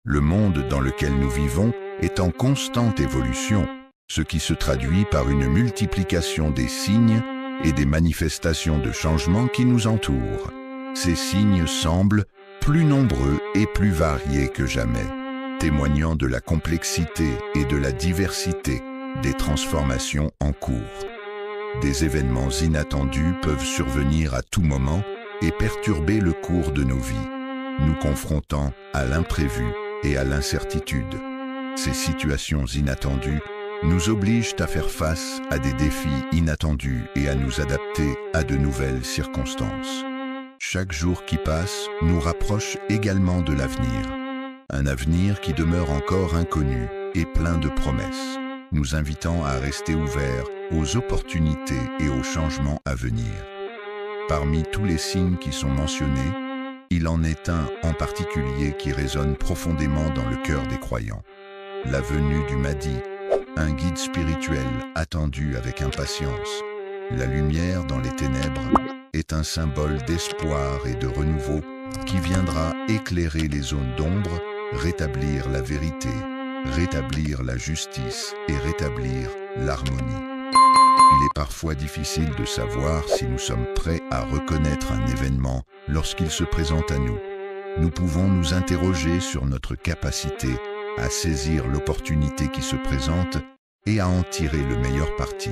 Le monde dans lequel nous vivons est en constante évolution, ce qui se traduit par une multiplication des signes et des manifestations de changement qui nous entourent. Ces signes semblent plus nombreux et plus variés que jamais, témoignant de la complexité et de la diversité des transformations en cours. Des événements inattendus peuvent survenir à tout moment et perturber le cours de nos vies, nous confrontant à l'imprévu et à l'incertitude. Ces situations inattendues nous obligent à faire face à des défis inattendus et à nous adapter à de nouvelles circonstances. Chaque jour qui passe nous rapproche également de l'avenir, un avenir qui demeure encore inconnu et plein de promesses, nous invitant à rester ouverts aux opportunités et aux changements à venir. Parmi tous les signes qui sont mentionnés, il en est un en particulier qui résonne profondément dans le cœur des croyants. La venue du Mahdi, un guide spirituel attendu avec impatience. La lumière dans les ténèbres est un symbole d'espoir et de renouveau qui viendra éclairer les zones d'ombre, rétablir la vérité, rétablir la justice et rétablir l'harmonie. Il est parfois difficile de savoir si nous sommes prêts à reconnaître un événement lorsqu'il se présente à nous. Nous pouvons nous interroger sur notre capacité à saisir l'opportunité qui se présente et à en tirer le meilleur parti.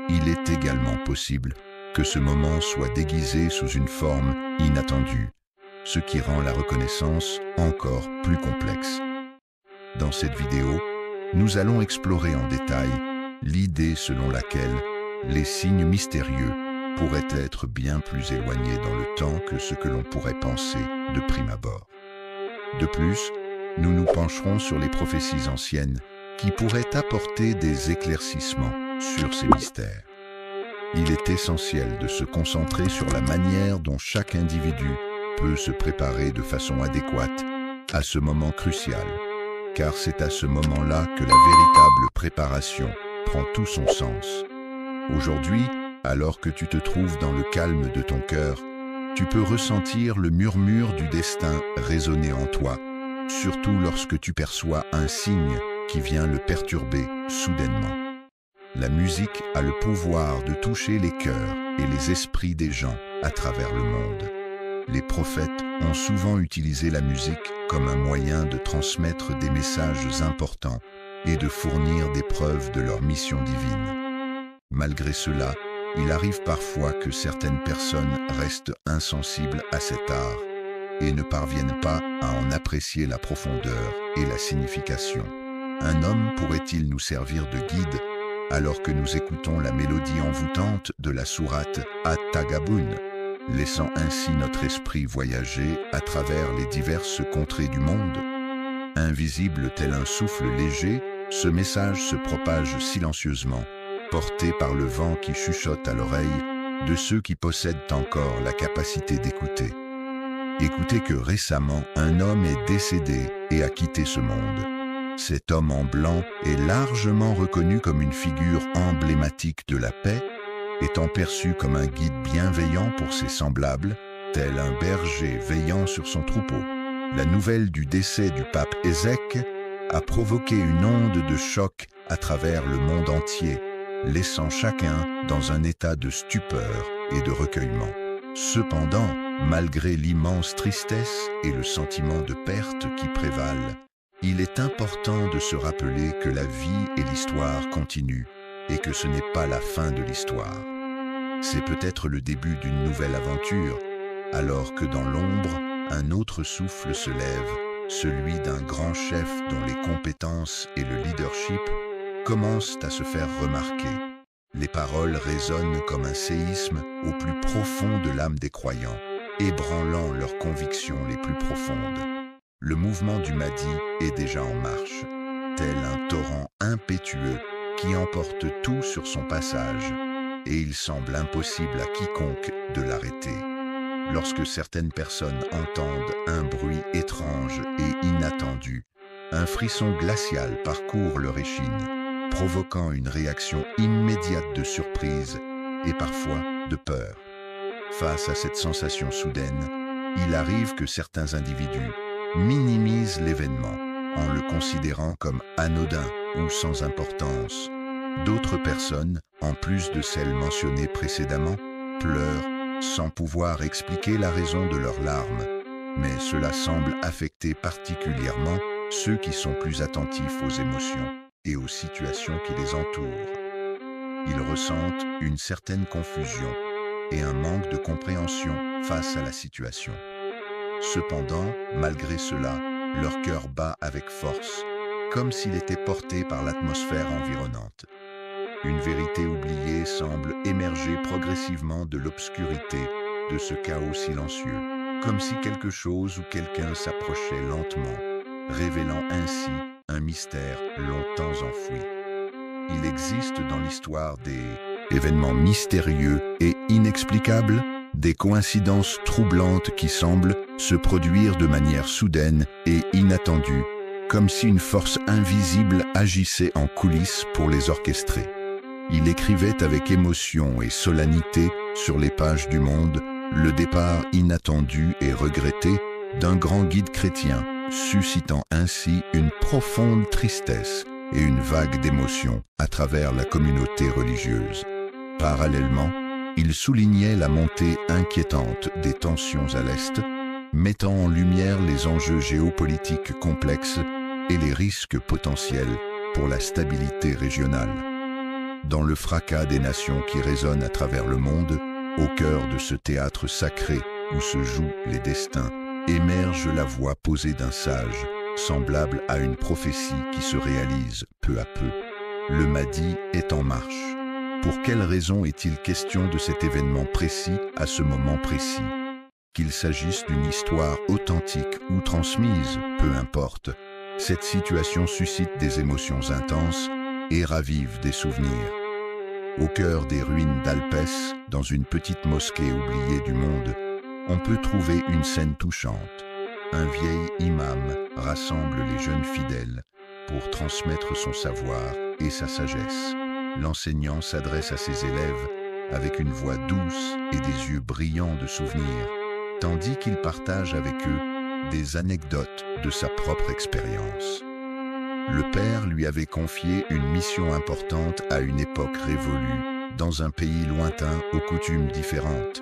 Il est également possible que ce moment soit déguisé sous une forme inattendue, ce qui rend la reconnaissance encore plus complexe. Dans cette vidéo, nous allons explorer en détail l'idée selon laquelle les signes mystérieux pourraient être bien plus éloignés dans le temps que ce que l'on pourrait penser de prime abord. De plus, nous nous pencherons sur les prophéties anciennes qui pourraient apporter des éclaircissements sur ces mystères. Il est essentiel de se concentrer sur la manière dont chaque individu peut se préparer de façon adéquate à ce moment crucial, car c'est à ce moment-là que la véritable préparation prend tout son sens. Aujourd'hui, alors que tu te trouves dans le calme de ton cœur, tu peux ressentir le murmure du destin résonner en toi, surtout lorsque tu perçois un signe qui vient le perturber soudainement. La musique a le pouvoir de toucher les cœurs et les esprits des gens à travers le monde. Les prophètes ont souvent utilisé la musique comme un moyen de transmettre des messages importants et de fournir des preuves de leur mission divine. Malgré cela, il arrive parfois que certaines personnes restent insensibles à cet art et ne parviennent pas à en apprécier la profondeur et la signification. Un homme pourrait-il nous servir de guide alors que nous écoutons la mélodie envoûtante de la sourate At-Taghabun, laissant ainsi notre esprit voyager à travers les diverses contrées du monde? Invisible tel un souffle léger, ce message se propage silencieusement, porté par le vent qui chuchote à l'oreille de ceux qui possèdent encore la capacité d'écouter. Écoutez que récemment, un homme est décédé et a quitté ce monde. Cet homme en blanc est largement reconnu comme une figure emblématique de la paix, étant perçu comme un guide bienveillant pour ses semblables, tel un berger veillant sur son troupeau. La nouvelle du décès du pape Ézèque a provoqué une onde de choc à travers le monde entier, laissant chacun dans un état de stupeur et de recueillement. Cependant, malgré l'immense tristesse et le sentiment de perte qui prévalent, il est important de se rappeler que la vie et l'histoire continuent et que ce n'est pas la fin de l'histoire. C'est peut-être le début d'une nouvelle aventure, alors que dans l'ombre, un autre souffle se lève, celui d'un grand chef dont les compétences et le leadership commencent à se faire remarquer. Les paroles résonnent comme un séisme au plus profond de l'âme des croyants, ébranlant leurs convictions les plus profondes. Le mouvement du Mahdi est déjà en marche, tel un torrent impétueux qui emporte tout sur son passage, et il semble impossible à quiconque de l'arrêter. Lorsque certaines personnes entendent un bruit étrange et inattendu, un frisson glacial parcourt leur échine, provoquant une réaction immédiate de surprise et parfois de peur. Face à cette sensation soudaine, il arrive que certains individus minimisent l'événement en le considérant comme anodin ou sans importance. D'autres personnes, en plus de celles mentionnées précédemment, pleurent sans pouvoir expliquer la raison de leurs larmes, mais cela semble affecter particulièrement ceux qui sont plus attentifs aux émotions et aux situations qui les entourent. Ils ressentent une certaine confusion et un manque de compréhension face à la situation. Cependant, malgré cela, leur cœur bat avec force, comme s'il était porté par l'atmosphère environnante. Une vérité oubliée semble émerger progressivement de l'obscurité de ce chaos silencieux, comme si quelque chose ou quelqu'un s'approchait lentement, révélant ainsi un mystère longtemps enfoui. Il existe dans l'histoire des événements mystérieux et inexplicables, des coïncidences troublantes qui semblent se produire de manière soudaine et inattendue, comme si une force invisible agissait en coulisses pour les orchestrer. Il écrivait avec émotion et solennité sur les pages du Monde le départ inattendu et regretté d'un grand guide chrétien, suscitant ainsi une profonde tristesse et une vague d'émotion à travers la communauté religieuse. Parallèlement, il soulignait la montée inquiétante des tensions à l'Est, mettant en lumière les enjeux géopolitiques complexes et les risques potentiels pour la stabilité régionale. Dans le fracas des nations qui résonnent à travers le monde, au cœur de ce théâtre sacré où se jouent les destins, émerge la voix posée d'un sage, semblable à une prophétie qui se réalise peu à peu. Le Mahdi est en marche. Pour quelle raison est-il question de cet événement précis à ce moment précis? Qu'il s'agisse d'une histoire authentique ou transmise, peu importe, cette situation suscite des émotions intenses et ravive des souvenirs. Au cœur des ruines d'Alpès, dans une petite mosquée oubliée du monde, on peut trouver une scène touchante. Un vieil imam rassemble les jeunes fidèles pour transmettre son savoir et sa sagesse. L'enseignant s'adresse à ses élèves avec une voix douce et des yeux brillants de souvenirs, tandis qu'il partage avec eux des anecdotes de sa propre expérience. Le père lui avait confié une mission importante à une époque révolue, dans un pays lointain aux coutumes différentes.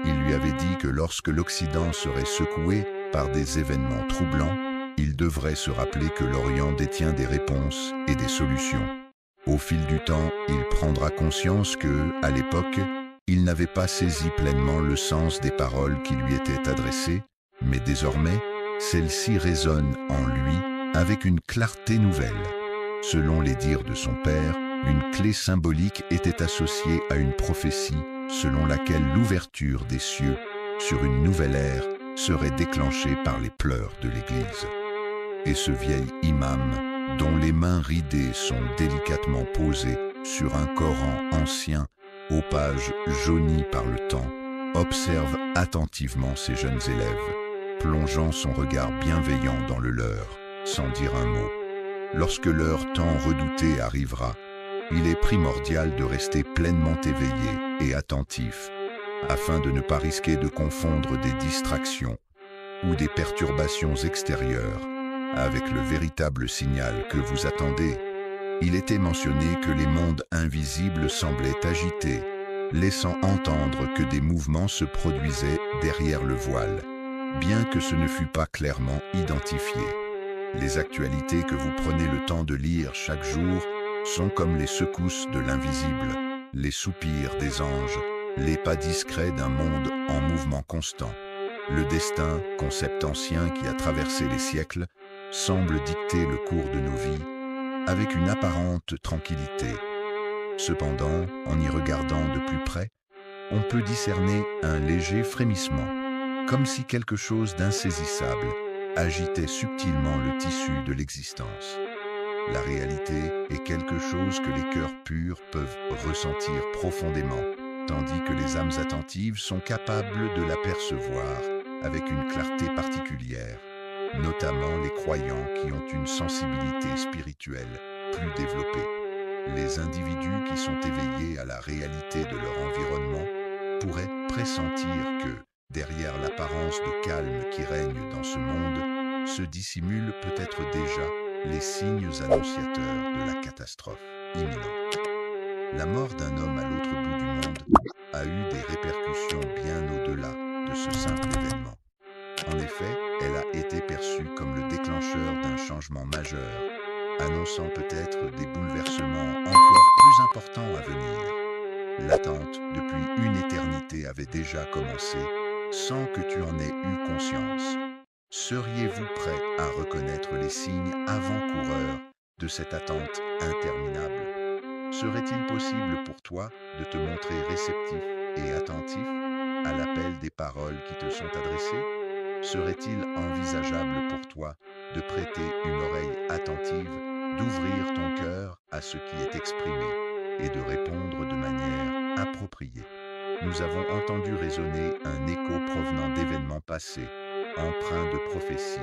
Il lui avait dit que lorsque l'Occident serait secoué par des événements troublants, il devrait se rappeler que l'Orient détient des réponses et des solutions. Au fil du temps, il prendra conscience que, à l'époque, il n'avait pas saisi pleinement le sens des paroles qui lui étaient adressées, mais désormais, celles-ci résonnent en lui avec une clarté nouvelle. Selon les dires de son père, une clé symbolique était associée à une prophétie selon laquelle l'ouverture des cieux sur une nouvelle ère serait déclenchée par les pleurs de l'Église. Et ce vieil imam, dont les mains ridées sont délicatement posées sur un Coran ancien, aux pages jaunies par le temps, observe attentivement ses jeunes élèves, plongeant son regard bienveillant dans le leur, sans dire un mot. Lorsque leur temps redouté arrivera, il est primordial de rester pleinement éveillé et attentif, afin de ne pas risquer de confondre des distractions ou des perturbations extérieures avec le véritable signal que vous attendez. Il était mentionné que les mondes invisibles semblaient agités, laissant entendre que des mouvements se produisaient derrière le voile, bien que ce ne fût pas clairement identifié. Les actualités que vous prenez le temps de lire chaque jour sont comme les secousses de l'invisible, les soupirs des anges, les pas discrets d'un monde en mouvement constant. Le destin, concept ancien qui a traversé les siècles, semble dicter le cours de nos vies avec une apparente tranquillité. Cependant, en y regardant de plus près, on peut discerner un léger frémissement, comme si quelque chose d'insaisissable agitait subtilement le tissu de l'existence. La réalité est quelque chose que les cœurs purs peuvent ressentir profondément, tandis que les âmes attentives sont capables de l'apercevoir avec une clarté particulière, notamment les croyants qui ont une sensibilité spirituelle plus développée. Les individus qui sont éveillés à la réalité de leur environnement pourraient pressentir que, derrière l'apparence de calme qui règne dans ce monde, se dissimulent peut-être déjà les signes annonciateurs de la catastrophe imminente. La mort d'un homme à l'autre bout du monde a eu des répercussions bien au-delà de ce simple événement. En effet, elle a été perçue comme le déclencheur d'un changement majeur, annonçant peut-être des bouleversements encore plus importants à venir. L'attente depuis une éternité avait déjà commencé, sans que tu en aies eu conscience. Seriez-vous prêt à reconnaître les signes avant-coureurs de cette attente interminable? Serait-il possible pour toi de te montrer réceptif et attentif à l'appel des paroles qui te sont adressées? Serait-il envisageable pour toi de prêter une oreille attentive, d'ouvrir ton cœur à ce qui est exprimé et de répondre de manière appropriée? Nous avons entendu résonner un écho provenant d'événements passés, empreints de prophéties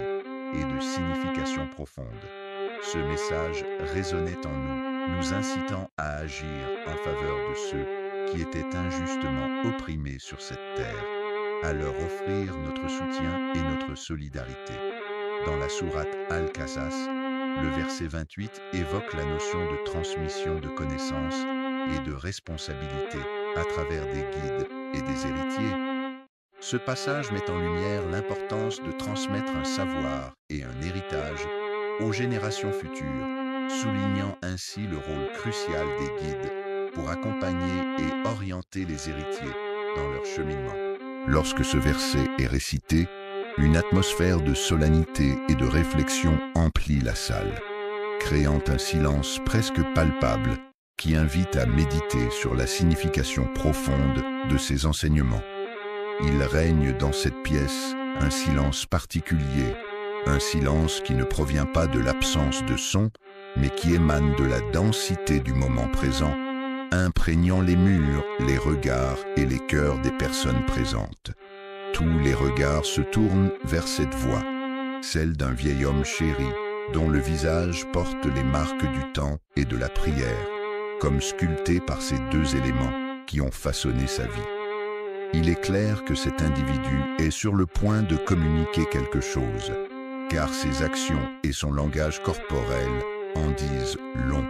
et de significations profondes. Ce message résonnait en nous, nous incitant à agir en faveur de ceux qui étaient injustement opprimés sur cette terre, à leur offrir notre soutien et notre solidarité. Dans la sourate Al-Qasas, le verset 28 évoque la notion de transmission de connaissances et de responsabilité à travers des guides et des héritiers. Ce passage met en lumière l'importance de transmettre un savoir et un héritage aux générations futures, soulignant ainsi le rôle crucial des guides pour accompagner et orienter les héritiers dans leur cheminement. Lorsque ce verset est récité, une atmosphère de solennité et de réflexion emplit la salle, créant un silence presque palpable qui invite à méditer sur la signification profonde de ces enseignements. Il règne dans cette pièce un silence particulier, un silence qui ne provient pas de l'absence de son, mais qui émane de la densité du moment présent, imprégnant les murs, les regards et les cœurs des personnes présentes. Tous les regards se tournent vers cette voix, celle d'un vieil homme chéri, dont le visage porte les marques du temps et de la prière, comme sculpté par ces deux éléments qui ont façonné sa vie. Il est clair que cet individu est sur le point de communiquer quelque chose, car ses actions et son langage corporel en disent long.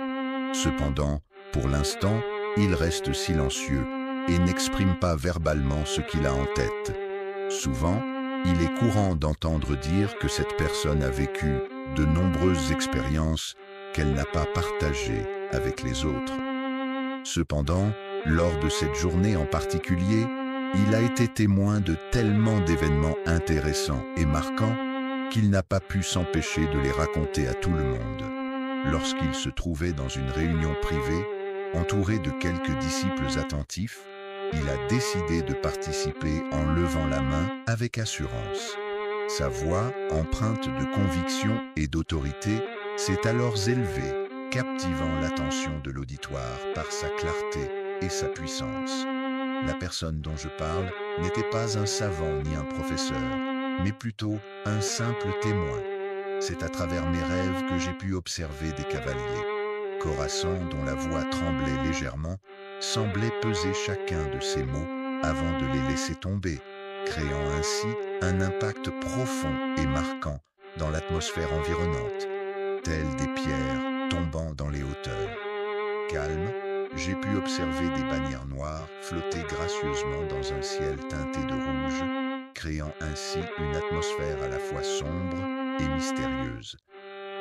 Cependant, pour l'instant, il reste silencieux et n'exprime pas verbalement ce qu'il a en tête. Souvent, il est courant d'entendre dire que cette personne a vécu de nombreuses expériences qu'elle n'a pas partagées avec les autres. Cependant, lors de cette journée en particulier, il a été témoin de tellement d'événements intéressants et marquants qu'il n'a pas pu s'empêcher de les raconter à tout le monde. Lorsqu'il se trouvait dans une réunion privée, entouré de quelques disciples attentifs, il a décidé de participer en levant la main avec assurance. Sa voix, empreinte de conviction et d'autorité, s'est alors élevée, captivant l'attention de l'auditoire par sa clarté et sa puissance. La personne dont je parle n'était pas un savant ni un professeur, mais plutôt un simple témoin. C'est à travers mes rêves que j'ai pu observer des cavaliers. Khorassan, dont la voix tremblait légèrement, semblait peser chacun de ses mots avant de les laisser tomber, créant ainsi un impact profond et marquant dans l'atmosphère environnante, telles des pierres tombant dans les hauteurs. Calme, j'ai pu observer des bannières noires flotter gracieusement dans un ciel teinté de rouge, créant ainsi une atmosphère à la fois sombre et mystérieuse.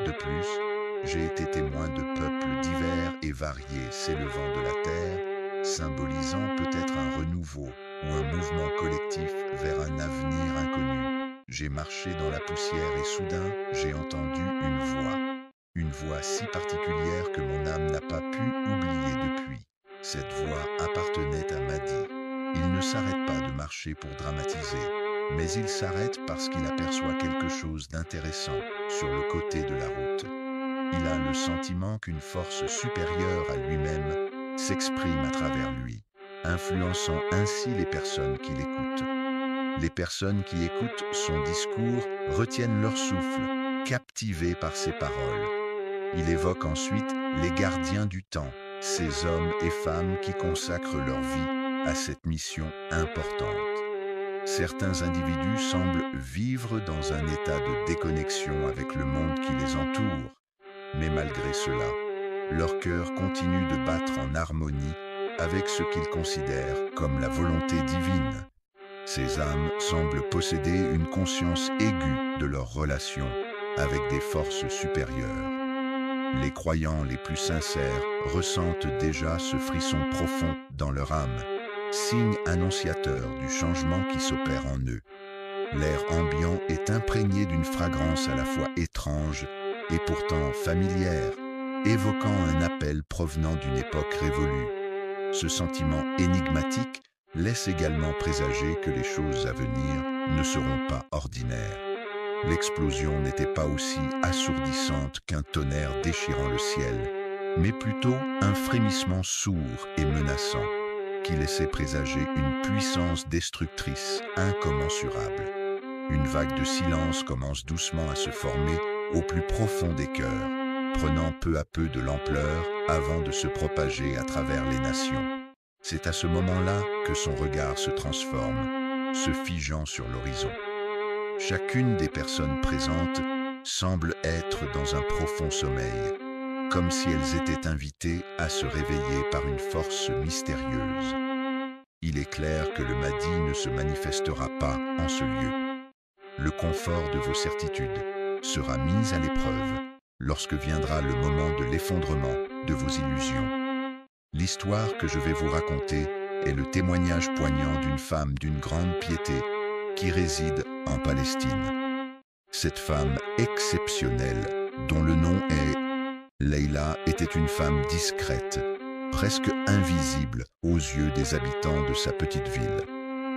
De plus, j'ai été témoin de peuples divers et variés s'élevant de la terre, symbolisant peut-être un renouveau ou un mouvement collectif vers un avenir inconnu. J'ai marché dans la poussière et soudain, j'ai entendu une voix si particulière que mon âme n'a pas pu oublier depuis. Cette voix appartenait à Mahdi. Il ne s'arrête pas de marcher pour dramatiser, mais il s'arrête parce qu'il aperçoit quelque chose d'intéressant sur le côté de la route. Il a le sentiment qu'une force supérieure à lui-même s'exprime à travers lui, influençant ainsi les personnes qui l'écoutent. Les personnes qui écoutent son discours retiennent leur souffle, captivées par ses paroles. Il évoque ensuite les gardiens du temps, ces hommes et femmes qui consacrent leur vie à cette mission importante. Certains individus semblent vivre dans un état de déconnexion avec le monde qui les entoure, mais malgré cela, leur cœur continue de battre en harmonie avec ce qu'ils considèrent comme la volonté divine. Ces âmes semblent posséder une conscience aiguë de leur relation avec des forces supérieures. Les croyants les plus sincères ressentent déjà ce frisson profond dans leur âme, signe annonciateur du changement qui s'opère en eux. L'air ambiant est imprégné d'une fragrance à la fois étrange et pourtant familière, évoquant un appel provenant d'une époque révolue. Ce sentiment énigmatique laisse également présager que les choses à venir ne seront pas ordinaires. L'explosion n'était pas aussi assourdissante qu'un tonnerre déchirant le ciel, mais plutôt un frémissement sourd et menaçant qui laissait présager une puissance destructrice incommensurable. Une vague de silence commence doucement à se former au plus profond des cœurs, prenant peu à peu de l'ampleur avant de se propager à travers les nations. C'est à ce moment-là que son regard se transforme, se figeant sur l'horizon. Chacune des personnes présentes semble être dans un profond sommeil, comme si elles étaient invitées à se réveiller par une force mystérieuse. Il est clair que le Mahdi ne se manifestera pas en ce lieu. Le confort de vos certitudes sera mis à l'épreuve lorsque viendra le moment de l'effondrement de vos illusions. L'histoire que je vais vous raconter est le témoignage poignant d'une femme d'une grande piété qui réside en Palestine. Cette femme exceptionnelle, dont le nom est Leïla, était une femme discrète, presque invisible aux yeux des habitants de sa petite ville.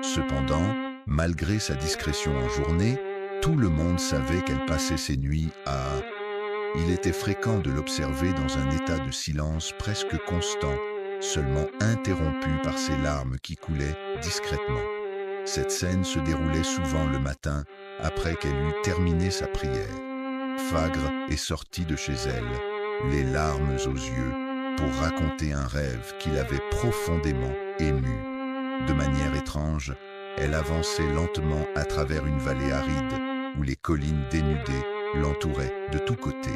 Cependant, malgré sa discrétion en journée, tout le monde savait qu'elle passait ses nuits à... Il était fréquent de l'observer dans un état de silence presque constant, seulement interrompu par ses larmes qui coulaient discrètement. Cette scène se déroulait souvent le matin, après qu'elle eût terminé sa prière. Fagre est sortie de chez elle, les larmes aux yeux, pour raconter un rêve qui l'avait profondément émue. De manière étrange, elle avançait lentement à travers une vallée aride, où les collines dénudées l'entouraient de tous côtés.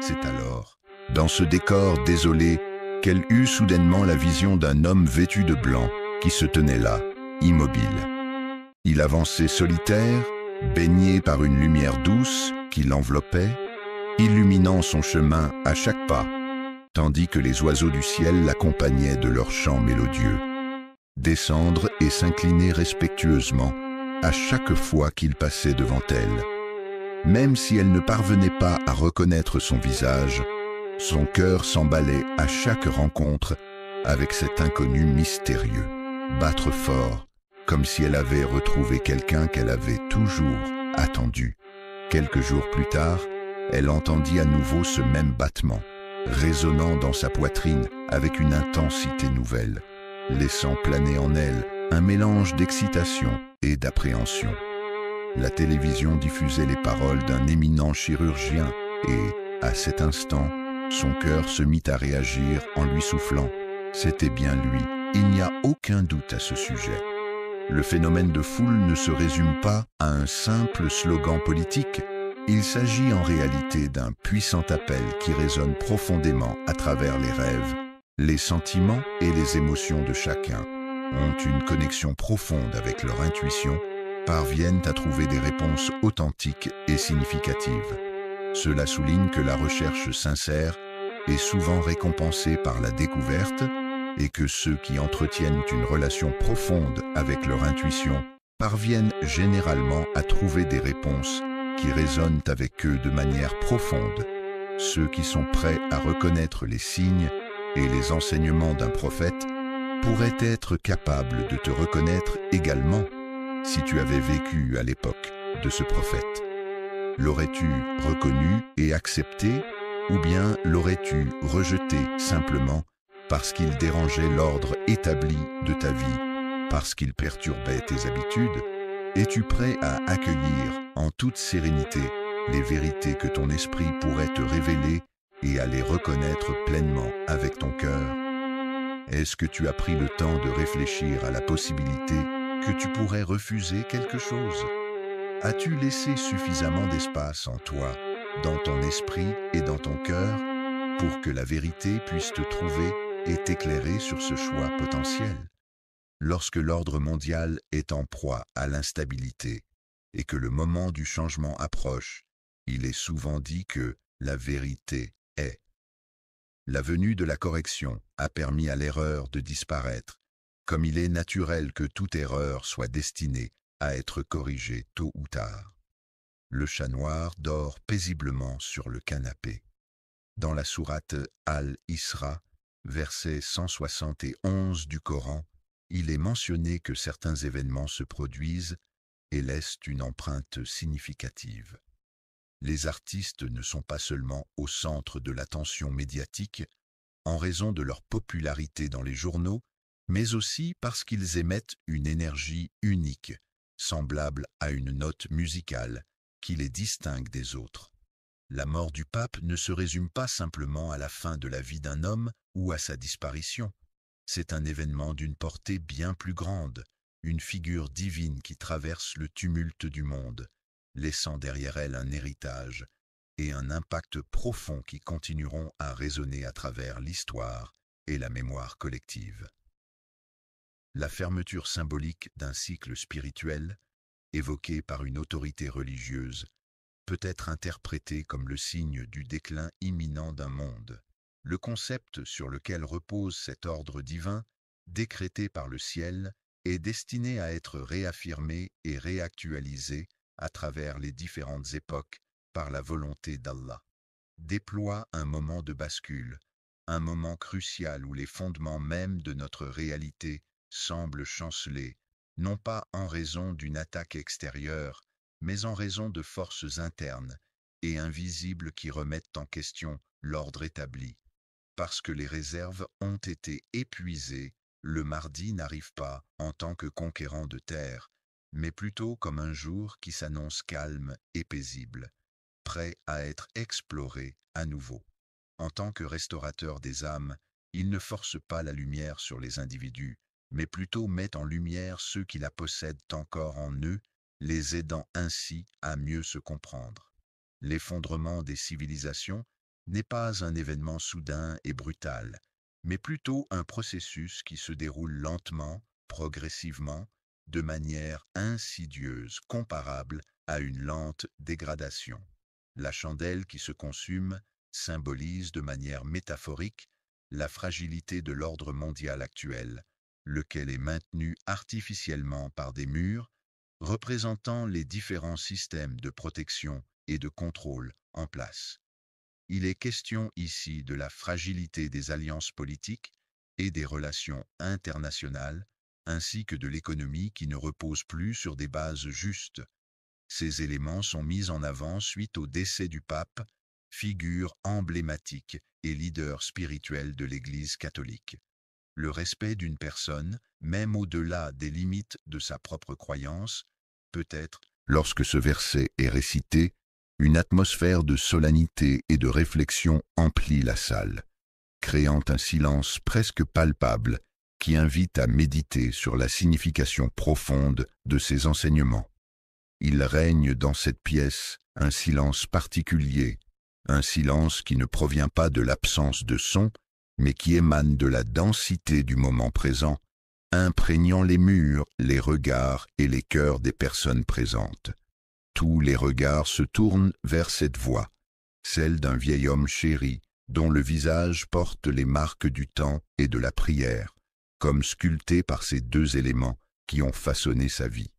C'est alors, dans ce décor désolé, qu'elle eut soudainement la vision d'un homme vêtu de blanc qui se tenait là, immobile. Il avançait solitaire, baigné par une lumière douce qui l'enveloppait, illuminant son chemin à chaque pas, tandis que les oiseaux du ciel l'accompagnaient de leurs chants mélodieux. Descendre et s'incliner respectueusement à chaque fois qu'il passait devant elle. Même si elle ne parvenait pas à reconnaître son visage, son cœur s'emballait à chaque rencontre avec cet inconnu mystérieux. Battre fort, comme si elle avait retrouvé quelqu'un qu'elle avait toujours attendu. Quelques jours plus tard, elle entendit à nouveau ce même battement, résonnant dans sa poitrine avec une intensité nouvelle, laissant planer en elle un mélange d'excitation et d'appréhension. La télévision diffusait les paroles d'un éminent chirurgien et, à cet instant, son cœur se mit à réagir en lui soufflant. C'était bien lui, il n'y a aucun doute à ce sujet. Le phénomène de foule ne se résume pas à un simple slogan politique. Il s'agit en réalité d'un puissant appel qui résonne profondément à travers les rêves. Les sentiments et les émotions de chacun ont une connexion profonde avec leur intuition, parviennent à trouver des réponses authentiques et significatives. Cela souligne que la recherche sincère est souvent récompensée par la découverte et que ceux qui entretiennent une relation profonde avec leur intuition parviennent généralement à trouver des réponses qui résonnent avec eux de manière profonde. Ceux qui sont prêts à reconnaître les signes et les enseignements d'un prophète pourraient être capables de te reconnaître également si tu avais vécu à l'époque de ce prophète. L'aurais-tu reconnu et accepté, ou bien l'aurais-tu rejeté simplement parce qu'il dérangeait l'ordre établi de ta vie, parce qu'il perturbait tes habitudes? Es-tu prêt à accueillir en toute sérénité les vérités que ton esprit pourrait te révéler et à les reconnaître pleinement avec ton cœur? Est-ce que tu as pris le temps de réfléchir à la possibilité que tu pourrais refuser quelque chose? As-tu laissé suffisamment d'espace en toi, dans ton esprit et dans ton cœur, pour que la vérité puisse te trouver et t'éclairer sur ce choix potentiel? Lorsque l'ordre mondial est en proie à l'instabilité et que le moment du changement approche, il est souvent dit que la vérité est. La venue de la correction a permis à l'erreur de disparaître, comme il est naturel que toute erreur soit destinée à être corrigée tôt ou tard. Le chat noir dort paisiblement sur le canapé. Dans la sourate Al-Isra, verset 171 du Coran, il est mentionné que certains événements se produisent et laissent une empreinte significative. Les artistes ne sont pas seulement au centre de l'attention médiatique en raison de leur popularité dans les journaux, mais aussi parce qu'ils émettent une énergie unique, semblable à une note musicale qui les distingue des autres. La mort du pape ne se résume pas simplement à la fin de la vie d'un homme ou à sa disparition. C'est un événement d'une portée bien plus grande, une figure divine qui traverse le tumulte du monde, laissant derrière elle un héritage et un impact profond qui continueront à résonner à travers l'histoire et la mémoire collective. La fermeture symbolique d'un cycle spirituel, évoqué par une autorité religieuse, peut être interprétée comme le signe du déclin imminent d'un monde. Le concept sur lequel repose cet ordre divin, décrété par le ciel, est destiné à être réaffirmé et réactualisé à travers les différentes époques par la volonté d'Allah. Déploie un moment de bascule, un moment crucial où les fondements mêmes de notre réalité semblent chanceler, non pas en raison d'une attaque extérieure, mais en raison de forces internes et invisibles qui remettent en question l'ordre établi. Parce que les réserves ont été épuisées, le mardi n'arrive pas en tant que conquérant de terre, mais plutôt comme un jour qui s'annonce calme et paisible, prêt à être exploré à nouveau. En tant que restaurateur des âmes, il ne force pas la lumière sur les individus, mais plutôt met en lumière ceux qui la possèdent encore en eux, les aidant ainsi à mieux se comprendre. L'effondrement des civilisations n'est pas un événement soudain et brutal, mais plutôt un processus qui se déroule lentement, progressivement, de manière insidieuse, comparable à une lente dégradation. La chandelle qui se consume symbolise de manière métaphorique la fragilité de l'ordre mondial actuel, lequel est maintenu artificiellement par des murs représentant les différents systèmes de protection et de contrôle en place. Il est question ici de la fragilité des alliances politiques et des relations internationales, ainsi que de l'économie qui ne repose plus sur des bases justes. Ces éléments sont mis en avant suite au décès du pape, figure emblématique et leader spirituel de l'Église catholique. Le respect d'une personne, même au-delà des limites de sa propre croyance, peut être, lorsque ce verset est récité, une atmosphère de solennité et de réflexion emplit la salle, créant un silence presque palpable qui invite à méditer sur la signification profonde de ces enseignements. Il règne dans cette pièce un silence particulier, un silence qui ne provient pas de l'absence de son, mais qui émane de la densité du moment présent, imprégnant les murs, les regards et les cœurs des personnes présentes. Tous les regards se tournent vers cette voix, celle d'un vieil homme chéri, dont le visage porte les marques du temps et de la prière, comme sculpté par ces deux éléments qui ont façonné sa vie.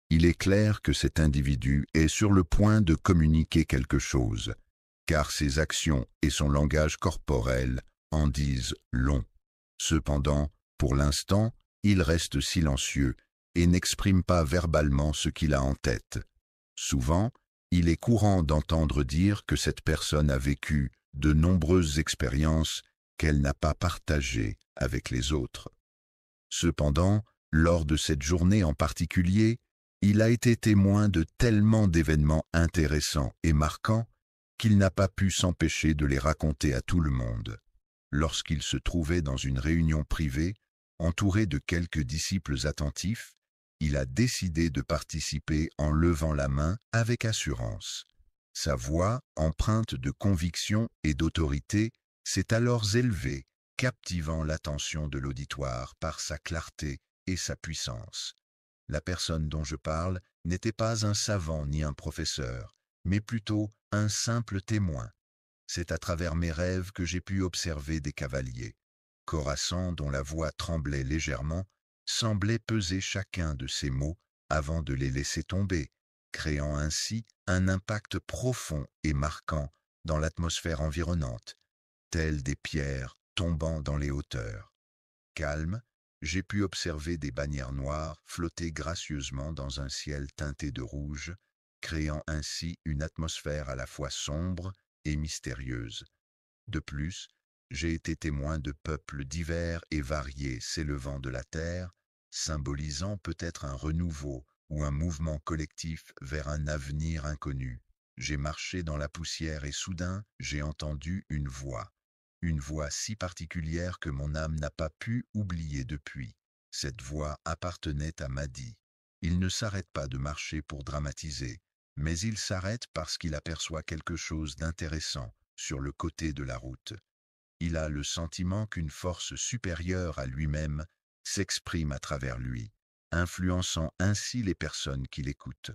Il est clair que cet individu est sur le point de communiquer quelque chose, car ses actions et son langage corporel en disent long. Cependant, pour l'instant, il reste silencieux et n'exprime pas verbalement ce qu'il a en tête. Souvent, il est courant d'entendre dire que cette personne a vécu de nombreuses expériences qu'elle n'a pas partagées avec les autres. Cependant, lors de cette journée en particulier, il a été témoin de tellement d'événements intéressants et marquants qu'il n'a pas pu s'empêcher de les raconter à tout le monde. Lorsqu'il se trouvait dans une réunion privée, entouré de quelques disciples attentifs, il a décidé de participer en levant la main avec assurance. Sa voix, empreinte de conviction et d'autorité, s'est alors élevée, captivant l'attention de l'auditoire par sa clarté et sa puissance. La personne dont je parle n'était pas un savant ni un professeur, mais plutôt un simple témoin. C'est à travers mes rêves que j'ai pu observer des cavaliers. Khorassan, dont la voix tremblait légèrement, semblait peser chacun de ces mots avant de les laisser tomber, créant ainsi un impact profond et marquant dans l'atmosphère environnante, telles des pierres tombant dans les hauteurs. Calme, j'ai pu observer des bannières noires flotter gracieusement dans un ciel teinté de rouge, créant ainsi une atmosphère à la fois sombre et mystérieuse. De plus, j'ai été témoin de peuples divers et variés s'élevant de la terre, symbolisant peut-être un renouveau ou un mouvement collectif vers un avenir inconnu. J'ai marché dans la poussière et soudain, j'ai entendu une voix si particulière que mon âme n'a pas pu oublier depuis. Cette voix appartenait à Mahdi. Il ne s'arrête pas de marcher pour dramatiser, mais il s'arrête parce qu'il aperçoit quelque chose d'intéressant sur le côté de la route. Il a le sentiment qu'une force supérieure à lui-même s'exprime à travers lui, influençant ainsi les personnes qui l'écoutent.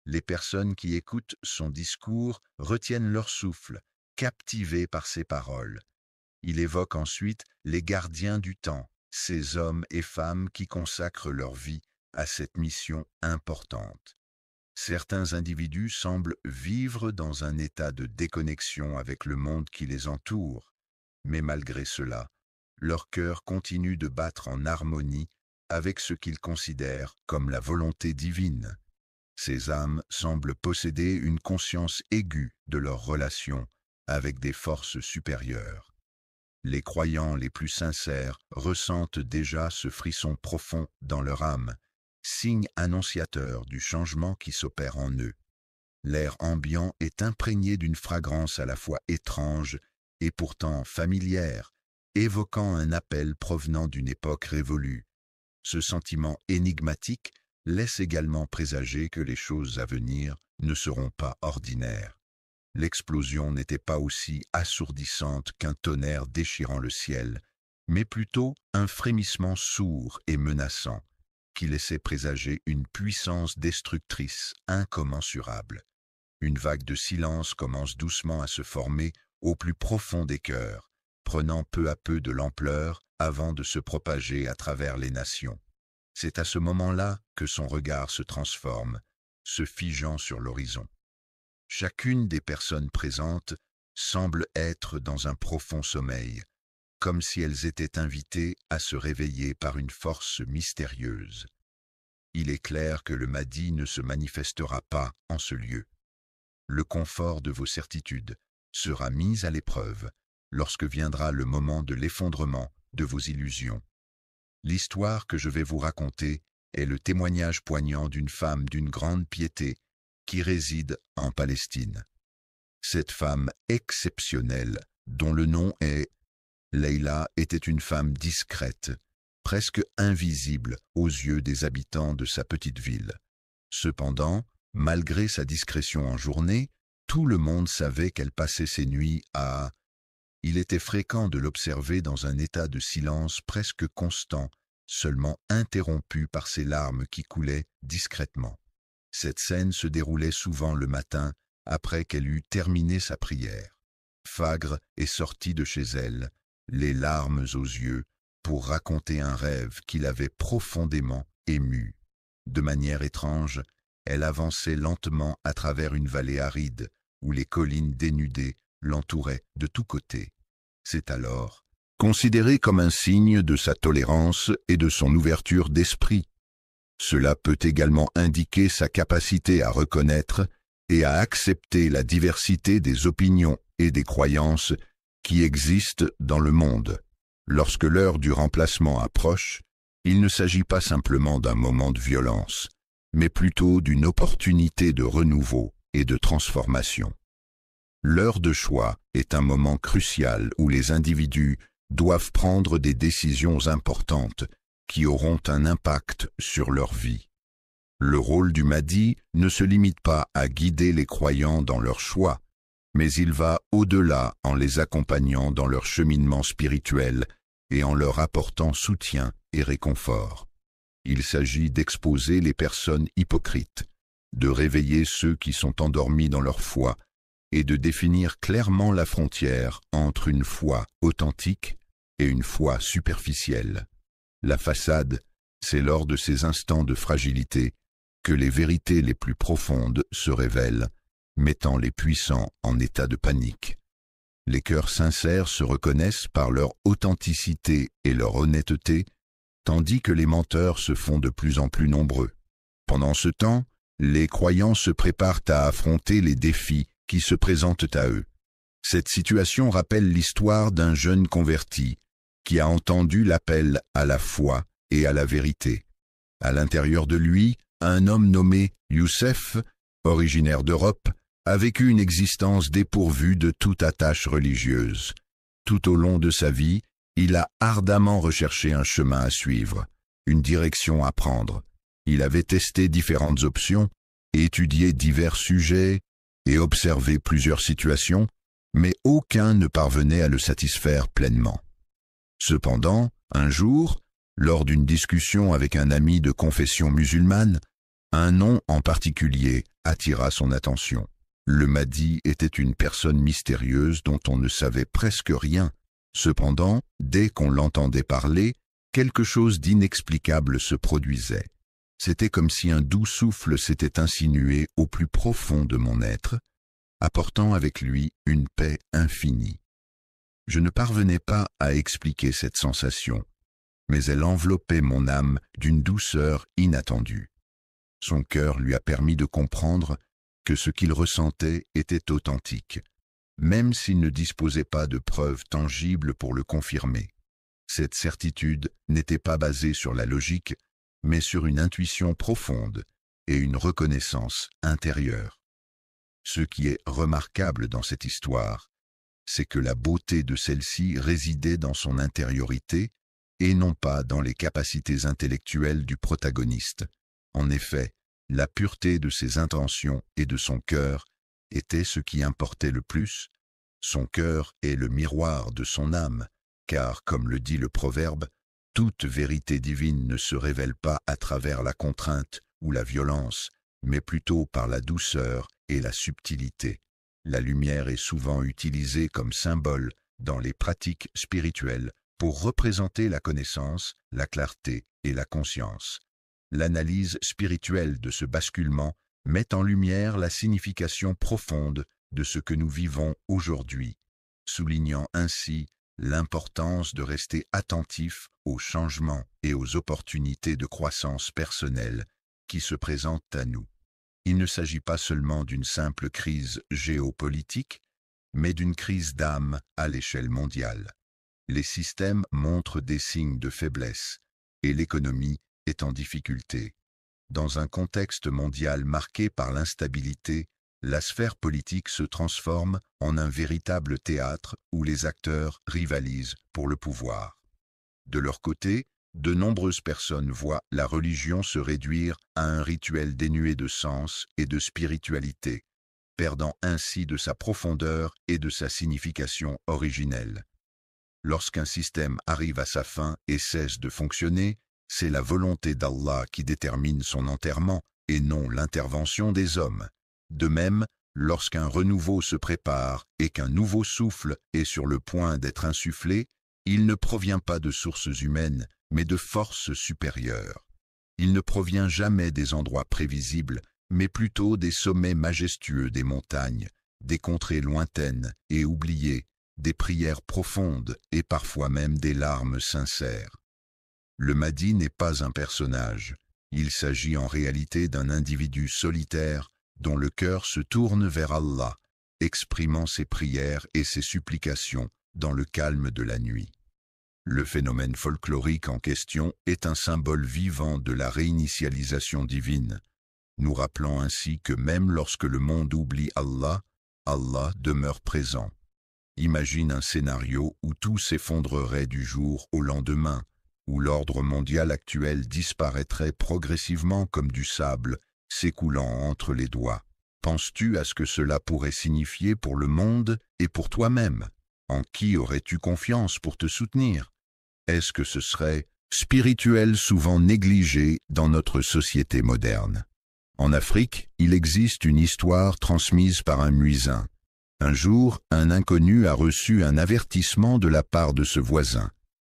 Les personnes qui écoutent son discours retiennent leur souffle, captivées par ses paroles. Il évoque ensuite les gardiens du temps, ces hommes et femmes qui consacrent leur vie à cette mission importante. Certains individus semblent vivre dans un état de déconnexion avec le monde qui les entoure, mais malgré cela, leur cœur continue de battre en harmonie avec ce qu'ils considèrent comme la volonté divine. Ces âmes semblent posséder une conscience aiguë de leur relation avec des forces supérieures. Les croyants les plus sincères ressentent déjà ce frisson profond dans leur âme, signe annonciateur du changement qui s'opère en eux. L'air ambiant est imprégné d'une fragrance à la fois étrange et pourtant familière, évoquant un appel provenant d'une époque révolue. Ce sentiment énigmatique laisse également présager que les choses à venir ne seront pas ordinaires. L'explosion n'était pas aussi assourdissante qu'un tonnerre déchirant le ciel, mais plutôt un frémissement sourd et menaçant, qui laissait présager une puissance destructrice incommensurable. Une vague de silence commence doucement à se former au plus profond des cœurs, prenant peu à peu de l'ampleur avant de se propager à travers les nations. C'est à ce moment-là que son regard se transforme, se figeant sur l'horizon. Chacune des personnes présentes semble être dans un profond sommeil, comme si elles étaient invitées à se réveiller par une force mystérieuse. Il est clair que le Mahdi ne se manifestera pas en ce lieu. Le confort de vos certitudes sera mis à l'épreuve lorsque viendra le moment de l'effondrement de vos illusions. L'histoire que je vais vous raconter est le témoignage poignant d'une femme d'une grande piété qui réside en Palestine. Cette femme exceptionnelle, dont le nom est Leïla, était une femme discrète, presque invisible aux yeux des habitants de sa petite ville. Cependant, malgré sa discrétion en journée, tout le monde savait qu'elle passait ses nuits à... Il était fréquent de l'observer dans un état de silence presque constant, seulement interrompu par ses larmes qui coulaient discrètement. Cette scène se déroulait souvent le matin, après qu'elle eut terminé sa prière. Fagre est sorti de chez elle, les larmes aux yeux, pour raconter un rêve qui l'avait profondément ému. De manière étrange, elle avançait lentement à travers une vallée aride, où les collines dénudées l'entouraient de tous côtés. C'est alors considéré comme un signe de sa tolérance et de son ouverture d'esprit. Cela peut également indiquer sa capacité à reconnaître et à accepter la diversité des opinions et des croyances qui existent dans le monde. Lorsque l'heure du remplacement approche, il ne s'agit pas simplement d'un moment de violence, mais plutôt d'une opportunité de renouveau et de transformation. L'heure de choix est un moment crucial où les individus doivent prendre des décisions importantes qui auront un impact sur leur vie. Le rôle du Mahdi ne se limite pas à guider les croyants dans leur choix, mais il va au-delà en les accompagnant dans leur cheminement spirituel et en leur apportant soutien et réconfort. Il s'agit d'exposer les personnes hypocrites, de réveiller ceux qui sont endormis dans leur foi et de définir clairement la frontière entre une foi authentique et une foi superficielle. La façade, c'est lors de ces instants de fragilité que les vérités les plus profondes se révèlent, mettant les puissants en état de panique. Les cœurs sincères se reconnaissent par leur authenticité et leur honnêteté, tandis que les menteurs se font de plus en plus nombreux. Pendant ce temps, les croyants se préparent à affronter les défis qui se présentent à eux. Cette situation rappelle l'histoire d'un jeune converti qui a entendu l'appel à la foi et à la vérité. À l'intérieur de lui, un homme nommé Youssef, originaire d'Europe, a vécu une existence dépourvue de toute attache religieuse. Tout au long de sa vie, il a ardemment recherché un chemin à suivre, une direction à prendre. Il avait testé différentes options, étudié divers sujets et observé plusieurs situations, mais aucun ne parvenait à le satisfaire pleinement. Cependant, un jour, lors d'une discussion avec un ami de confession musulmane, un nom en particulier attira son attention. Le Mahdi était une personne mystérieuse dont on ne savait presque rien. Cependant, dès qu'on l'entendait parler, quelque chose d'inexplicable se produisait. C'était comme si un doux souffle s'était insinué au plus profond de mon être, apportant avec lui une paix infinie. Je ne parvenais pas à expliquer cette sensation, mais elle enveloppait mon âme d'une douceur inattendue. Son cœur lui a permis de comprendre que ce qu'il ressentait était authentique, même s'il ne disposait pas de preuves tangibles pour le confirmer. Cette certitude n'était pas basée sur la logique, mais sur une intuition profonde et une reconnaissance intérieure. Ce qui est remarquable dans cette histoire, c'est que la beauté de celle-ci résidait dans son intériorité et non pas dans les capacités intellectuelles du protagoniste. En effet, la pureté de ses intentions et de son cœur était ce qui importait le plus. Son cœur est le miroir de son âme, car, comme le dit le proverbe, toute vérité divine ne se révèle pas à travers la contrainte ou la violence, mais plutôt par la douceur et la subtilité. La lumière est souvent utilisée comme symbole dans les pratiques spirituelles pour représenter la connaissance, la clarté et la conscience. L'analyse spirituelle de ce basculement met en lumière la signification profonde de ce que nous vivons aujourd'hui, soulignant ainsi l'importance de rester attentif aux changements et aux opportunités de croissance personnelle qui se présentent à nous. Il ne s'agit pas seulement d'une simple crise géopolitique, mais d'une crise d'âme à l'échelle mondiale. Les systèmes montrent des signes de faiblesse et l'économie est en difficulté. Dans un contexte mondial marqué par l'instabilité, la sphère politique se transforme en un véritable théâtre où les acteurs rivalisent pour le pouvoir. De leur côté, de nombreuses personnes voient la religion se réduire à un rituel dénué de sens et de spiritualité, perdant ainsi de sa profondeur et de sa signification originelle. Lorsqu'un système arrive à sa fin et cesse de fonctionner, c'est la volonté d'Allah qui détermine son enterrement et non l'intervention des hommes. De même, lorsqu'un renouveau se prépare et qu'un nouveau souffle est sur le point d'être insufflé, il ne provient pas de sources humaines, mais de forces supérieures. Il ne provient jamais des endroits prévisibles, mais plutôt des sommets majestueux des montagnes, des contrées lointaines et oubliées, des prières profondes et parfois même des larmes sincères. Le Mahdi n'est pas un personnage, il s'agit en réalité d'un individu solitaire dont le cœur se tourne vers Allah, exprimant ses prières et ses supplications dans le calme de la nuit. Le phénomène folklorique en question est un symbole vivant de la réinitialisation divine, nous rappelant ainsi que même lorsque le monde oublie Allah, Allah demeure présent. Imagine un scénario où tout s'effondrerait du jour au lendemain, où l'ordre mondial actuel disparaîtrait progressivement comme du sable s'écoulant entre les doigts. Penses-tu à ce que cela pourrait signifier pour le monde et pour toi-même? En qui aurais-tu confiance pour te soutenir? Est-ce que ce serait spirituel souvent négligé dans notre société moderne? En Afrique, il existe une histoire transmise par un muezzin. Un jour, un inconnu a reçu un avertissement de la part de ce voisin.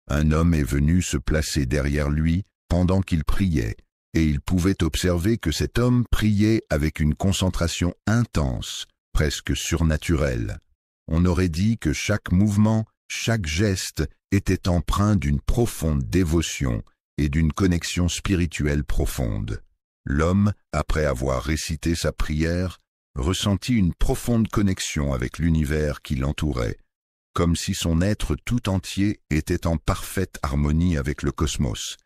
Un homme est venu se placer derrière lui pendant qu'il priait, et il pouvait observer que cet homme priait avec une concentration intense, presque surnaturelle. On aurait dit que chaque mouvement, chaque geste était empreint d'une profonde dévotion et d'une connexion spirituelle profonde. L'homme, après avoir récité sa prière, ressentit une profonde connexion avec l'univers qui l'entourait, comme si son être tout entier était en parfaite harmonie avec le cosmos.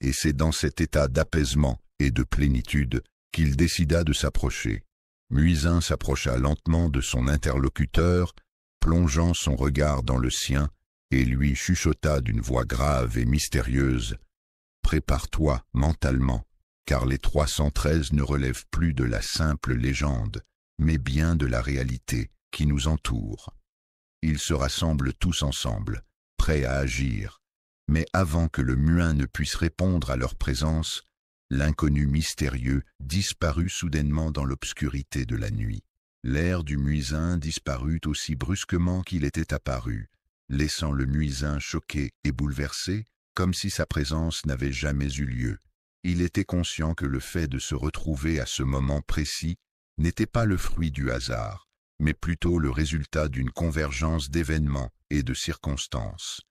Et c'est dans cet état d'apaisement et de plénitude qu'il décida de s'approcher. Muezzin s'approcha lentement de son interlocuteur, plongeant son regard dans le sien, et lui chuchota d'une voix grave et mystérieuse. « Prépare-toi mentalement, car les 313 ne relèvent plus de la simple légende, mais bien de la réalité qui nous entoure. Ils se rassemblent tous ensemble, prêts à agir, mais avant que le muezzin ne puisse répondre à leur présence, l'inconnu mystérieux disparut soudainement dans l'obscurité de la nuit. L'air du muezzin disparut aussi brusquement qu'il était apparu, laissant le muezzin choqué et bouleversé, comme si sa présence n'avait jamais eu lieu. Il était conscient que le fait de se retrouver à ce moment précis n'était pas le fruit du hasard, mais plutôt le résultat d'une convergence d'événements et de circonstances.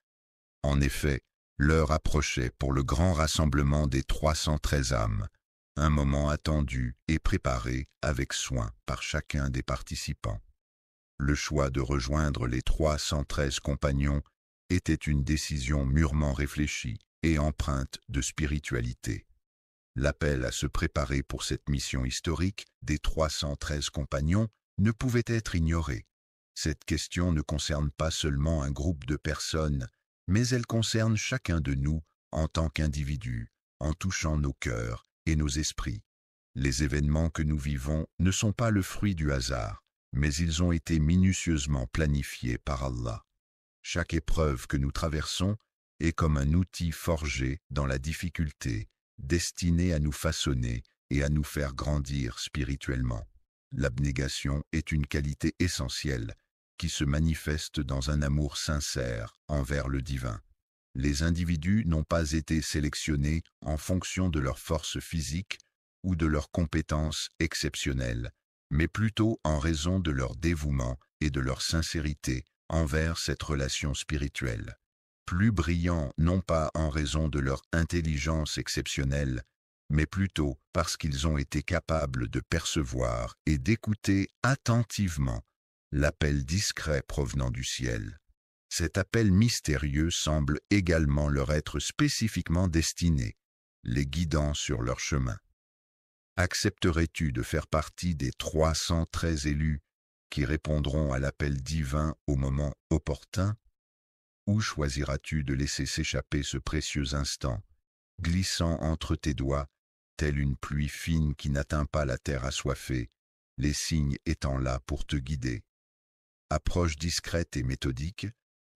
En effet, l'heure approchait pour le grand rassemblement des 313 âmes, un moment attendu et préparé avec soin par chacun des participants. Le choix de rejoindre les 313 compagnons était une décision mûrement réfléchie et empreinte de spiritualité. L'appel à se préparer pour cette mission historique des 313 compagnons ne pouvait être ignoré. Cette question ne concerne pas seulement un groupe de personnes, mais elle concerne chacun de nous en tant qu'individus, en touchant nos cœurs et nos esprits. Les événements que nous vivons ne sont pas le fruit du hasard, mais ils ont été minutieusement planifiés par Allah. Chaque épreuve que nous traversons est comme un outil forgé dans la difficulté, destiné à nous façonner et à nous faire grandir spirituellement. L'abnégation est une qualité essentielle qui se manifeste dans un amour sincère envers le divin. Les individus n'ont pas été sélectionnés en fonction de leur force physique ou de leurs compétences exceptionnelles, mais plutôt en raison de leur dévouement et de leur sincérité envers cette relation spirituelle. Plus brillants non pas en raison de leur intelligence exceptionnelle, mais plutôt parce qu'ils ont été capables de percevoir et d'écouter attentivement l'appel discret provenant du ciel. Cet appel mystérieux semble également leur être spécifiquement destiné, les guidant sur leur chemin. Accepterais-tu de faire partie des 313 élus qui répondront à l'appel divin au moment opportun? Ou choisiras-tu de laisser s'échapper ce précieux instant, glissant entre tes doigts, telle une pluie fine qui n'atteint pas la terre assoiffée, les signes étant là pour te guider? Approche discrète et méthodique,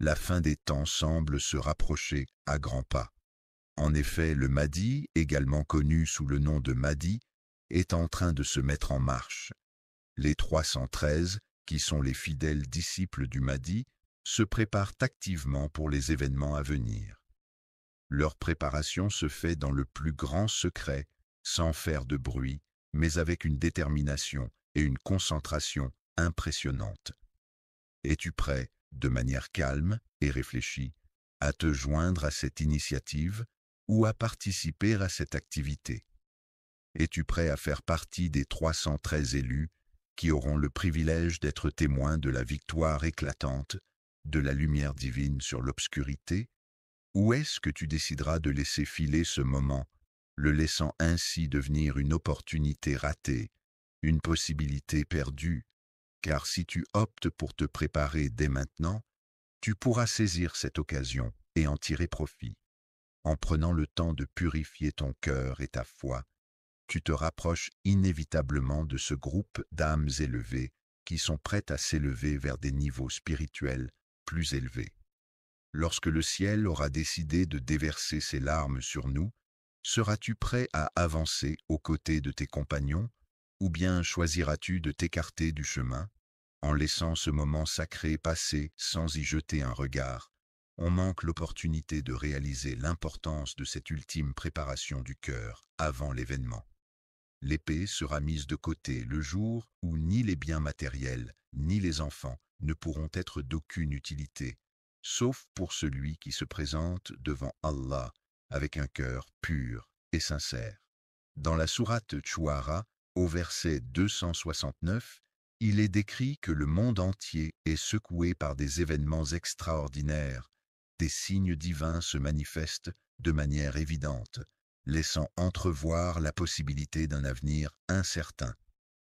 la fin des temps semble se rapprocher à grands pas. En effet, le Mahdi, également connu sous le nom de Mahdi, est en train de se mettre en marche. Les 313, qui sont les fidèles disciples du Mahdi, se préparent activement pour les événements à venir. Leur préparation se fait dans le plus grand secret, sans faire de bruit, mais avec une détermination et une concentration impressionnantes. Es-tu prêt, de manière calme et réfléchie, à te joindre à cette initiative ou à participer à cette activité? Es-tu prêt à faire partie des 313 élus qui auront le privilège d'être témoins de la victoire éclatante de la lumière divine sur l'obscurité? Ou est-ce que tu décideras de laisser filer ce moment, le laissant ainsi devenir une opportunité ratée, une possibilité perdue? Car si tu optes pour te préparer dès maintenant, tu pourras saisir cette occasion et en tirer profit. En prenant le temps de purifier ton cœur et ta foi, tu te rapproches inévitablement de ce groupe d'âmes élevées qui sont prêtes à s'élever vers des niveaux spirituels plus élevés. Lorsque le ciel aura décidé de déverser ses larmes sur nous, seras-tu prêt à avancer aux côtés de tes compagnons, ou bien choisiras-tu de t'écarter du chemin, en laissant ce moment sacré passer sans y jeter un regard? On manque l'opportunité de réaliser l'importance de cette ultime préparation du cœur avant l'événement. L'épée sera mise de côté le jour où ni les biens matériels, ni les enfants ne pourront être d'aucune utilité, sauf pour celui qui se présente devant Allah avec un cœur pur et sincère. Dans la sourate Shu'ara, au verset 269, il est décrit que le monde entier est secoué par des événements extraordinaires. Des signes divins se manifestent de manière évidente, laissant entrevoir la possibilité d'un avenir incertain.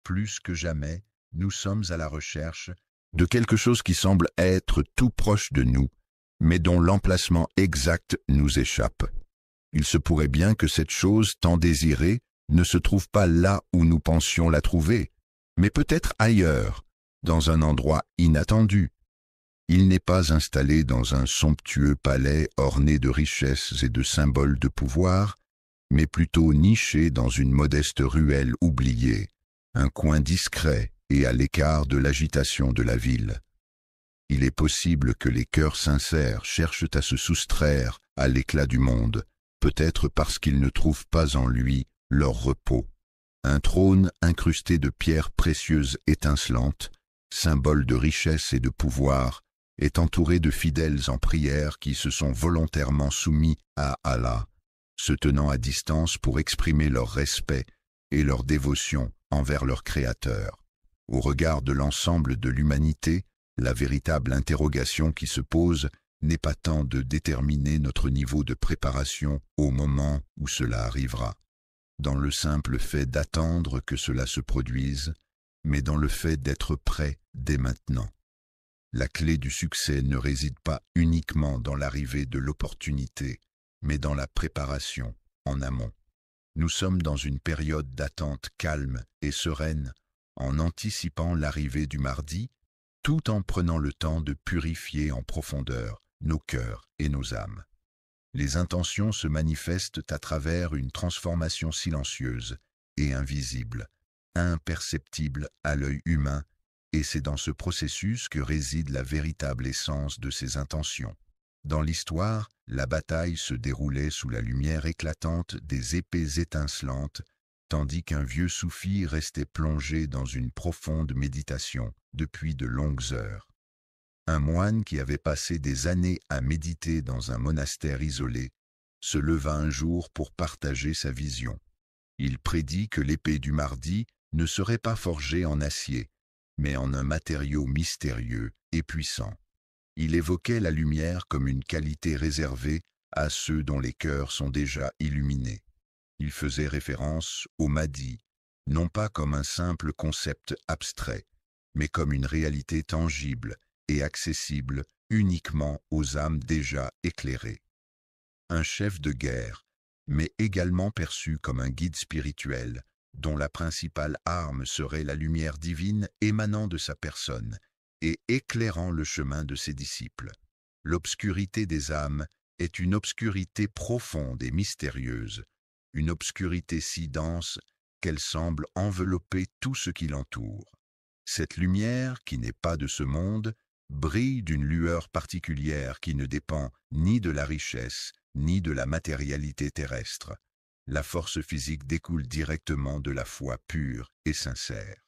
Plus que jamais, nous sommes à la recherche de quelque chose qui semble être tout proche de nous, mais dont l'emplacement exact nous échappe. Il se pourrait bien que cette chose tant désirée ne se trouve pas là où nous pensions la trouver, mais peut-être ailleurs, dans un endroit inattendu. Il n'est pas installé dans un somptueux palais orné de richesses et de symboles de pouvoir, mais plutôt niché dans une modeste ruelle oubliée, un coin discret et à l'écart de l'agitation de la ville. Il est possible que les cœurs sincères cherchent à se soustraire à l'éclat du monde, peut-être parce qu'ils ne trouvent pas en lui leur repos. Un trône incrusté de pierres précieuses étincelantes, symbole de richesse et de pouvoir, est entouré de fidèles en prière qui se sont volontairement soumis à Allah, se tenant à distance pour exprimer leur respect et leur dévotion envers leur Créateur. Au regard de l'ensemble de l'humanité, la véritable interrogation qui se pose n'est pas tant de déterminer notre niveau de préparation au moment où cela arrivera, dans le simple fait d'attendre que cela se produise, mais dans le fait d'être prêt dès maintenant. La clé du succès ne réside pas uniquement dans l'arrivée de l'opportunité, mais dans la préparation en amont. Nous sommes dans une période d'attente calme et sereine, en anticipant l'arrivée du mardi, tout en prenant le temps de purifier en profondeur nos cœurs et nos âmes. Les intentions se manifestent à travers une transformation silencieuse et invisible, imperceptible à l'œil humain, et c'est dans ce processus que réside la véritable essence de ces intentions. Dans l'histoire, la bataille se déroulait sous la lumière éclatante des épées étincelantes, tandis qu'un vieux soufi restait plongé dans une profonde méditation depuis de longues heures. Un moine qui avait passé des années à méditer dans un monastère isolé se leva un jour pour partager sa vision. Il prédit que l'épée du mardi ne serait pas forgée en acier, mais en un matériau mystérieux et puissant. Il évoquait la lumière comme une qualité réservée à ceux dont les cœurs sont déjà illuminés. Il faisait référence au Mahdi, non pas comme un simple concept abstrait, mais comme une réalité tangible et accessible uniquement aux âmes déjà éclairées. Un chef de guerre, mais également perçu comme un guide spirituel, dont la principale arme serait la lumière divine émanant de sa personne et éclairant le chemin de ses disciples. L'obscurité des âmes est une obscurité profonde et mystérieuse, une obscurité si dense qu'elle semble envelopper tout ce qui l'entoure. Cette lumière, qui n'est pas de ce monde, brille d'une lueur particulière qui ne dépend ni de la richesse, ni de la matérialité terrestre. La force physique découle directement de la foi pure et sincère.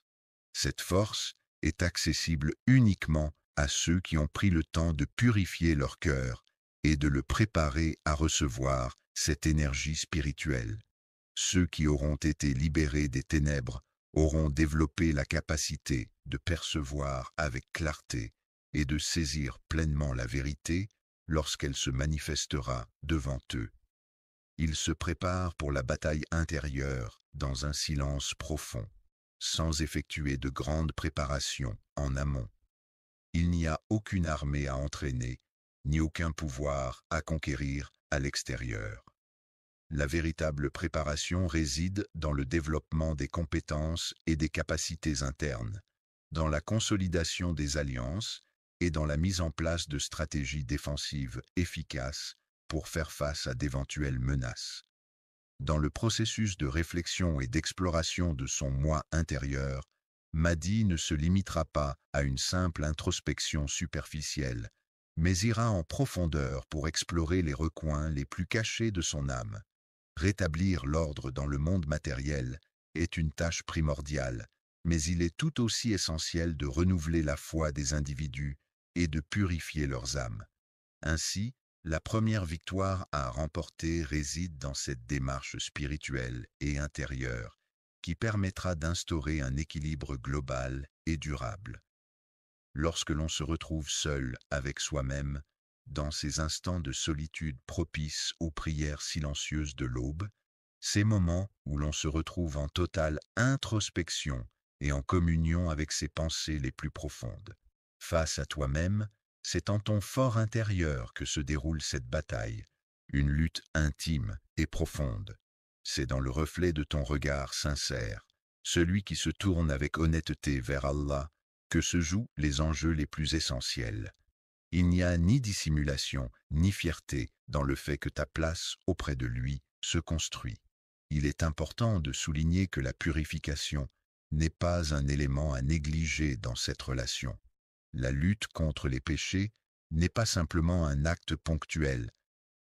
Cette force est accessible uniquement à ceux qui ont pris le temps de purifier leur cœur et de le préparer à recevoir cette énergie spirituelle. Ceux qui auront été libérés des ténèbres auront développé la capacité de percevoir avec clarté et de saisir pleinement la vérité lorsqu'elle se manifestera devant eux. Ils se préparent pour la bataille intérieure dans un silence profond, sans effectuer de grandes préparations en amont. Il n'y a aucune armée à entraîner, ni aucun pouvoir à conquérir à l'extérieur. La véritable préparation réside dans le développement des compétences et des capacités internes, dans la consolidation des alliances et dans la mise en place de stratégies défensives efficaces pour faire face à d'éventuelles menaces. Dans le processus de réflexion et d'exploration de son moi intérieur, Mahdi ne se limitera pas à une simple introspection superficielle, mais ira en profondeur pour explorer les recoins les plus cachés de son âme. Rétablir l'ordre dans le monde matériel est une tâche primordiale, mais il est tout aussi essentiel de renouveler la foi des individus et de purifier leurs âmes. Ainsi, la première victoire à remporter réside dans cette démarche spirituelle et intérieure qui permettra d'instaurer un équilibre global et durable. Lorsque l'on se retrouve seul avec soi-même, dans ces instants de solitude propices aux prières silencieuses de l'aube, ces moments où l'on se retrouve en totale introspection et en communion avec ses pensées les plus profondes. Face à toi-même, c'est en ton fort intérieur que se déroule cette bataille, une lutte intime et profonde. C'est dans le reflet de ton regard sincère, celui qui se tourne avec honnêteté vers Allah, que se jouent les enjeux les plus essentiels. Il n'y a ni dissimulation, ni fierté dans le fait que ta place auprès de lui se construit. Il est important de souligner que la purification n'est pas un élément à négliger dans cette relation. La lutte contre les péchés n'est pas simplement un acte ponctuel,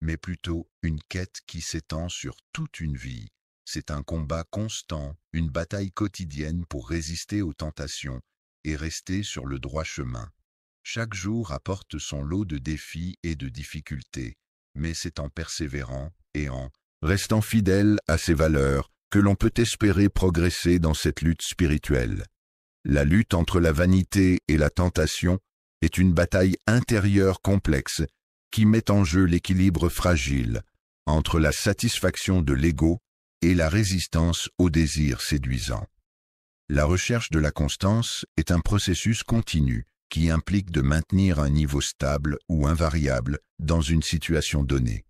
mais plutôt une quête qui s'étend sur toute une vie. C'est un combat constant, une bataille quotidienne pour résister aux tentations et rester sur le droit chemin. Chaque jour apporte son lot de défis et de difficultés, mais c'est en persévérant et en restant fidèle à ses valeurs que l'on peut espérer progresser dans cette lutte spirituelle. La lutte entre la vanité et la tentation est une bataille intérieure complexe qui met en jeu l'équilibre fragile entre la satisfaction de l'ego et la résistance au désir séduisant. La recherche de la constance est un processus continu qui implique de maintenir un niveau stable ou invariable dans une situation donnée.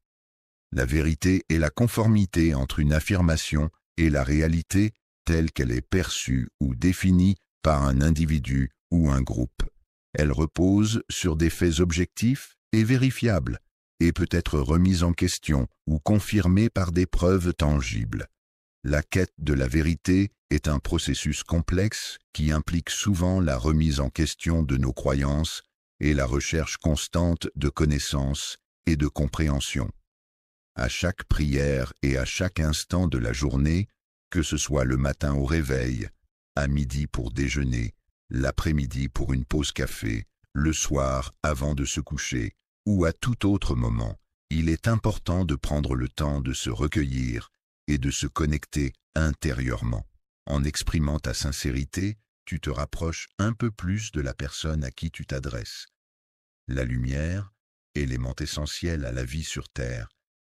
La vérité est la conformité entre une affirmation et la réalité telle qu'elle est perçue ou définie par un individu ou un groupe. Elle repose sur des faits objectifs et vérifiables et peut être remise en question ou confirmée par des preuves tangibles. La quête de la vérité est un processus complexe qui implique souvent la remise en question de nos croyances et la recherche constante de connaissances et de compréhension. À chaque prière et à chaque instant de la journée, que ce soit le matin au réveil, à midi pour déjeuner, l'après-midi pour une pause café, le soir avant de se coucher ou à tout autre moment, il est important de prendre le temps de se recueillir et de se connecter intérieurement. En exprimant ta sincérité, tu te rapproches un peu plus de la personne à qui tu t'adresses. La lumière, élément essentiel à la vie sur Terre,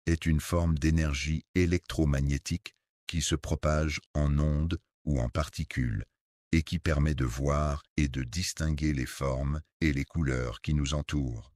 est une forme d'énergie électromagnétique qui se propage en ondes ou en particules et qui permet de voir et de distinguer les formes et les couleurs qui nous entourent.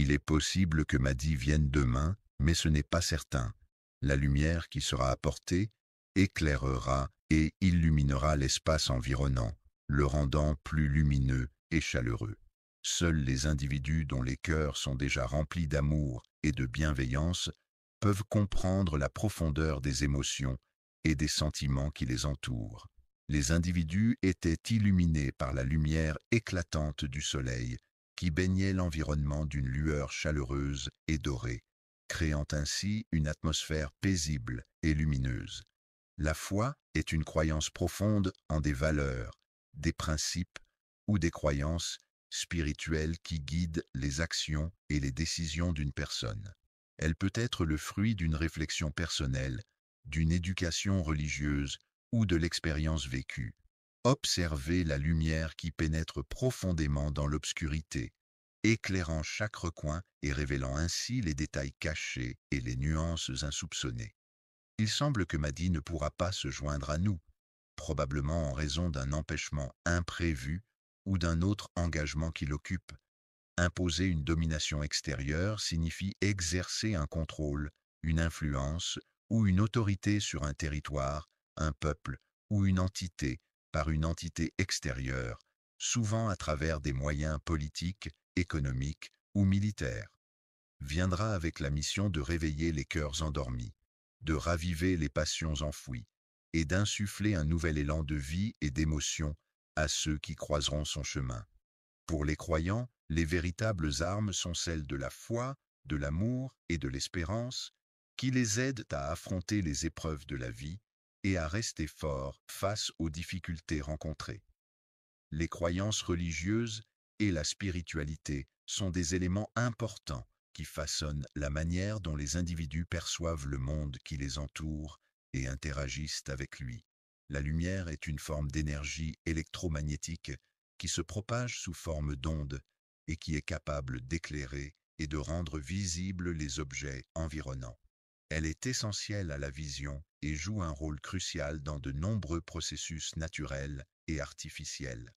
Il est possible que Mahdi vienne demain, mais ce n'est pas certain. La lumière qui sera apportée éclairera et illuminera l'espace environnant, le rendant plus lumineux et chaleureux. Seuls les individus dont les cœurs sont déjà remplis d'amour et de bienveillance peuvent comprendre la profondeur des émotions et des sentiments qui les entourent. Les individus étaient illuminés par la lumière éclatante du soleil qui baignait l'environnement d'une lueur chaleureuse et dorée, créant ainsi une atmosphère paisible et lumineuse. La foi est une croyance profonde en des valeurs, des principes ou des croyances spirituelles qui guident les actions et les décisions d'une personne. Elle peut être le fruit d'une réflexion personnelle, d'une éducation religieuse ou de l'expérience vécue. Observez la lumière qui pénètre profondément dans l'obscurité, éclairant chaque recoin et révélant ainsi les détails cachés et les nuances insoupçonnées. Il semble que Mahdi ne pourra pas se joindre à nous, probablement en raison d'un empêchement imprévu ou d'un autre engagement qui l'occupe. Imposer une domination extérieure signifie exercer un contrôle, une influence ou une autorité sur un territoire, un peuple ou une entité par une entité extérieure, souvent à travers des moyens politiques, économiques ou militaires. Viendra avec la mission de réveiller les cœurs endormis, de raviver les passions enfouies et d'insuffler un nouvel élan de vie et d'émotion à ceux qui croiseront son chemin. Pour les croyants, les véritables armes sont celles de la foi, de l'amour et de l'espérance, qui les aident à affronter les épreuves de la vie et à rester forts face aux difficultés rencontrées. Les croyances religieuses et la spiritualité sont des éléments importants qui façonnent la manière dont les individus perçoivent le monde qui les entoure et interagissent avec lui. La lumière est une forme d'énergie électromagnétique qui se propage sous forme d'ondes et qui est capable d'éclairer et de rendre visibles les objets environnants. Elle est essentielle à la vision et joue un rôle crucial dans de nombreux processus naturels et artificiels.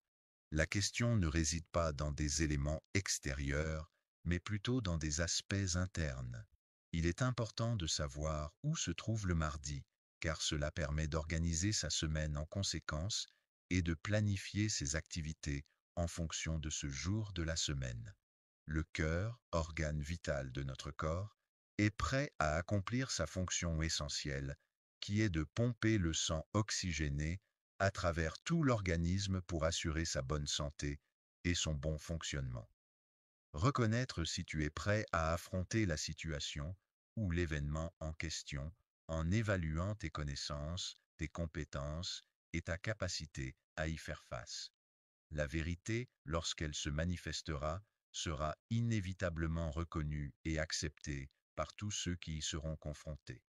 La question ne réside pas dans des éléments extérieurs, mais plutôt dans des aspects internes. Il est important de savoir où se trouve le mardi, car cela permet d'organiser sa semaine en conséquence et de planifier ses activités en fonction de ce jour de la semaine. Le cœur, organe vital de notre corps, est prêt à accomplir sa fonction essentielle, qui est de pomper le sang oxygéné à travers tout l'organisme pour assurer sa bonne santé et son bon fonctionnement. Reconnaître si tu es prêt à affronter la situation ou l'événement en question en évaluant tes connaissances, tes compétences et ta capacité à y faire face. La vérité, lorsqu'elle se manifestera, sera inévitablement reconnue et acceptée par tous ceux qui y seront confrontés.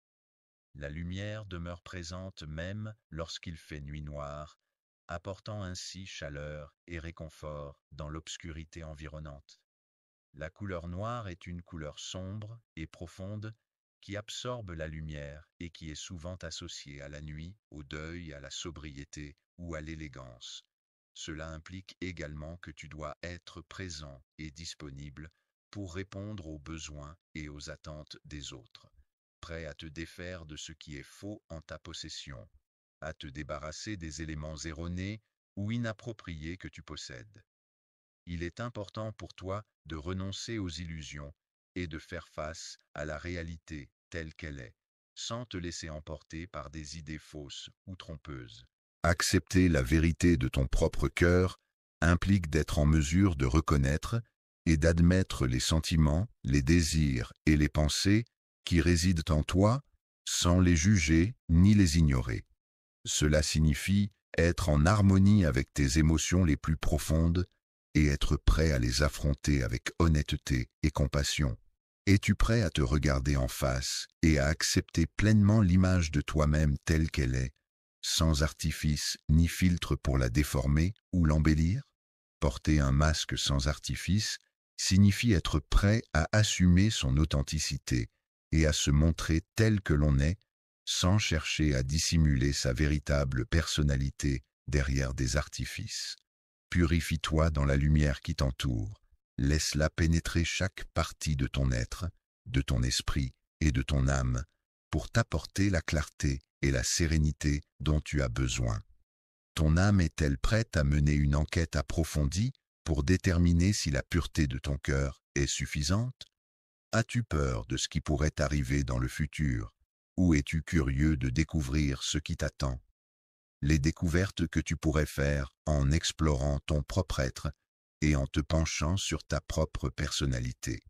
La lumière demeure présente même lorsqu'il fait nuit noire, apportant ainsi chaleur et réconfort dans l'obscurité environnante. La couleur noire est une couleur sombre et profonde qui absorbe la lumière et qui est souvent associée à la nuit, au deuil, à la sobriété ou à l'élégance. Cela implique également que tu dois être présent et disponible pour répondre aux besoins et aux attentes des autres, prêt à te défaire de ce qui est faux en ta possession, à te débarrasser des éléments erronés ou inappropriés que tu possèdes. Il est important pour toi de renoncer aux illusions et de faire face à la réalité telle qu'elle est, sans te laisser emporter par des idées fausses ou trompeuses. Accepter la vérité de ton propre cœur implique d'être en mesure de reconnaître et d'admettre les sentiments, les désirs et les pensées qui résident en toi sans les juger ni les ignorer. Cela signifie être en harmonie avec tes émotions les plus profondes et être prêt à les affronter avec honnêteté et compassion. Es-tu prêt à te regarder en face et à accepter pleinement l'image de toi-même telle qu'elle est, sans artifice ni filtre pour la déformer ou l'embellir? Porter un masque sans artifice signifie être prêt à assumer son authenticité et à se montrer tel que l'on est, sans chercher à dissimuler sa véritable personnalité derrière des artifices. Purifie-toi dans la lumière qui t'entoure. Laisse-la pénétrer chaque partie de ton être, de ton esprit et de ton âme pour t'apporter la clarté et la sérénité dont tu as besoin. Ton âme est-elle prête à mener une enquête approfondie pour déterminer si la pureté de ton cœur est suffisante? As-tu peur de ce qui pourrait arriver dans le futur, ou es-tu curieux de découvrir ce qui t'attend? Les découvertes que tu pourrais faire en explorant ton propre être et en te penchant sur ta propre personnalité.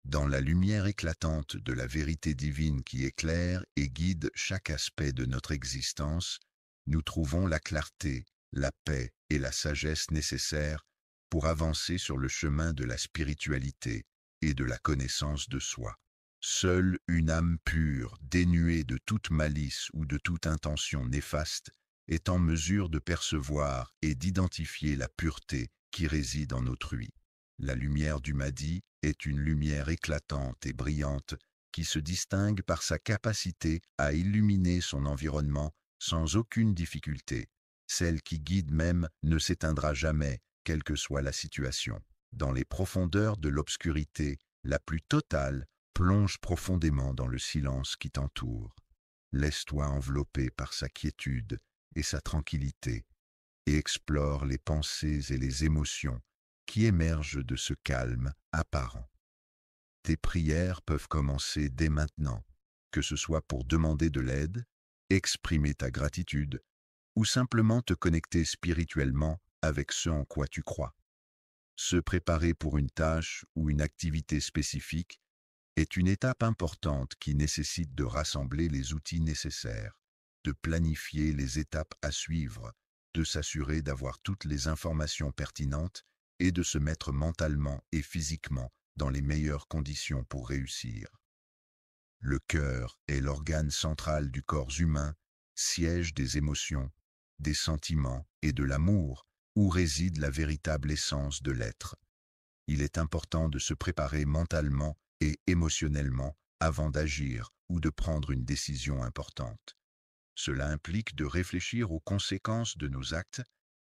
Dans la lumière éclatante de la vérité divine qui éclaire et guide chaque aspect de notre existence, nous trouvons la clarté, la paix et la sagesse nécessaires pour avancer sur le chemin de la spiritualité et de la connaissance de soi. Seule une âme pure, dénuée de toute malice ou de toute intention néfaste, est en mesure de percevoir et d'identifier la pureté qui réside en autrui. La lumière du Mahdi est une lumière éclatante et brillante qui se distingue par sa capacité à illuminer son environnement sans aucune difficulté. Celle qui guide même ne s'éteindra jamais, quelle que soit la situation. dans les profondeurs de l'obscurité la plus totale, plonge profondément dans le silence qui t'entoure. Laisse-toi envelopper par sa quiétude et sa tranquillité, et explore les pensées et les émotions qui émergent de ce calme apparent. Tes prières peuvent commencer dès maintenant, que ce soit pour demander de l'aide, exprimer ta gratitude, ou simplement te connecter spirituellement avec ce en quoi tu crois. Se préparer pour une tâche ou une activité spécifique est une étape importante qui nécessite de rassembler les outils nécessaires, de planifier les étapes à suivre, de s'assurer d'avoir toutes les informations pertinentes et de se mettre mentalement et physiquement dans les meilleures conditions pour réussir. Le cœur est l'organe central du corps humain, siège des émotions, des sentiments et de l'amour, où réside la véritable essence de l'être. Il est important de se préparer mentalement et émotionnellement avant d'agir ou de prendre une décision importante. Cela implique de réfléchir aux conséquences de nos actes,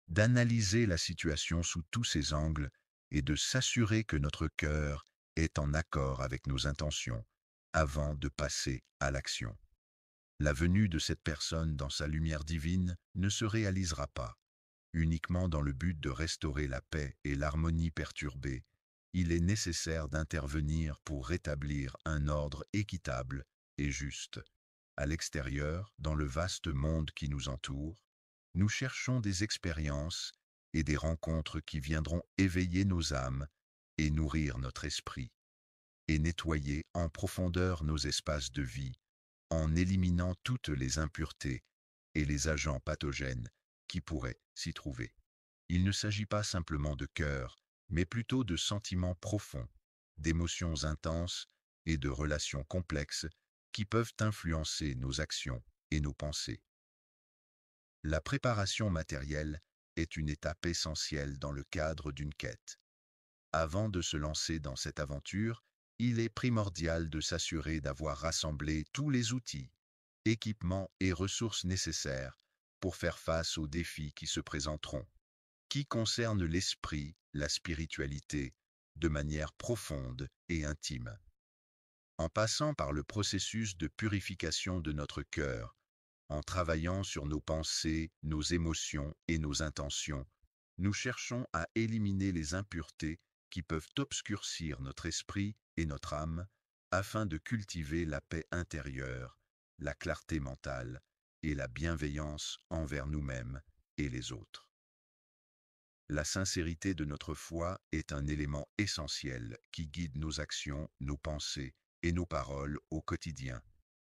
d'analyser la situation sous tous ses angles et de s'assurer que notre cœur est en accord avec nos intentions avant de passer à l'action. La venue de cette personne dans sa lumière divine ne se réalisera pas. Uniquement dans le but de restaurer la paix et l'harmonie perturbée, il est nécessaire d'intervenir pour rétablir un ordre équitable et juste. À l'extérieur, dans le vaste monde qui nous entoure, nous cherchons des expériences et des rencontres qui viendront éveiller nos âmes et nourrir notre esprit, et nettoyer en profondeur nos espaces de vie, en éliminant toutes les impuretés et les agents pathogènes qui pourraient s'y trouver. Il ne s'agit pas simplement de cœur, mais plutôt de sentiments profonds, d'émotions intenses et de relations complexes qui peuvent influencer nos actions et nos pensées. La préparation matérielle est une étape essentielle dans le cadre d'une quête. Avant de se lancer dans cette aventure, il est primordial de s'assurer d'avoir rassemblé tous les outils, équipements et ressources nécessaires pour faire face aux défis qui se présenteront, qui concernent l'esprit, la spiritualité, de manière profonde et intime. En passant par le processus de purification de notre cœur, en travaillant sur nos pensées, nos émotions et nos intentions, nous cherchons à éliminer les impuretés qui peuvent obscurcir notre esprit et notre âme afin de cultiver la paix intérieure, la clarté mentale et la bienveillance envers nous-mêmes et les autres. La sincérité de notre foi est un élément essentiel qui guide nos actions, nos pensées et nos paroles au quotidien.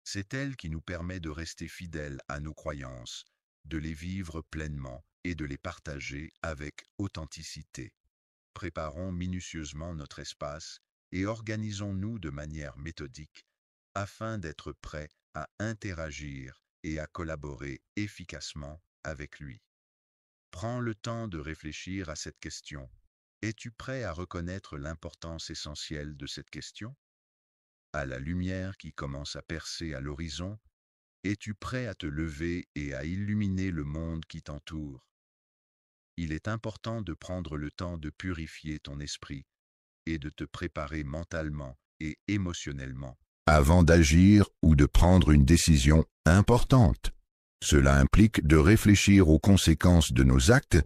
C'est elle qui nous permet de rester fidèles à nos croyances, de les vivre pleinement et de les partager avec authenticité. Préparons minutieusement notre espace et organisons-nous de manière méthodique afin d'être prêts à interagir et à collaborer efficacement avec lui. Prends le temps de réfléchir à cette question. Es-tu prêt à reconnaître l'importance essentielle de cette question? À la lumière qui commence à percer à l'horizon, es-tu prêt à te lever et à illuminer le monde qui t'entoure? Il est important de prendre le temps de purifier ton esprit et de te préparer mentalement et émotionnellement avant d'agir ou de prendre une décision importante. Cela implique de réfléchir aux conséquences de nos actes,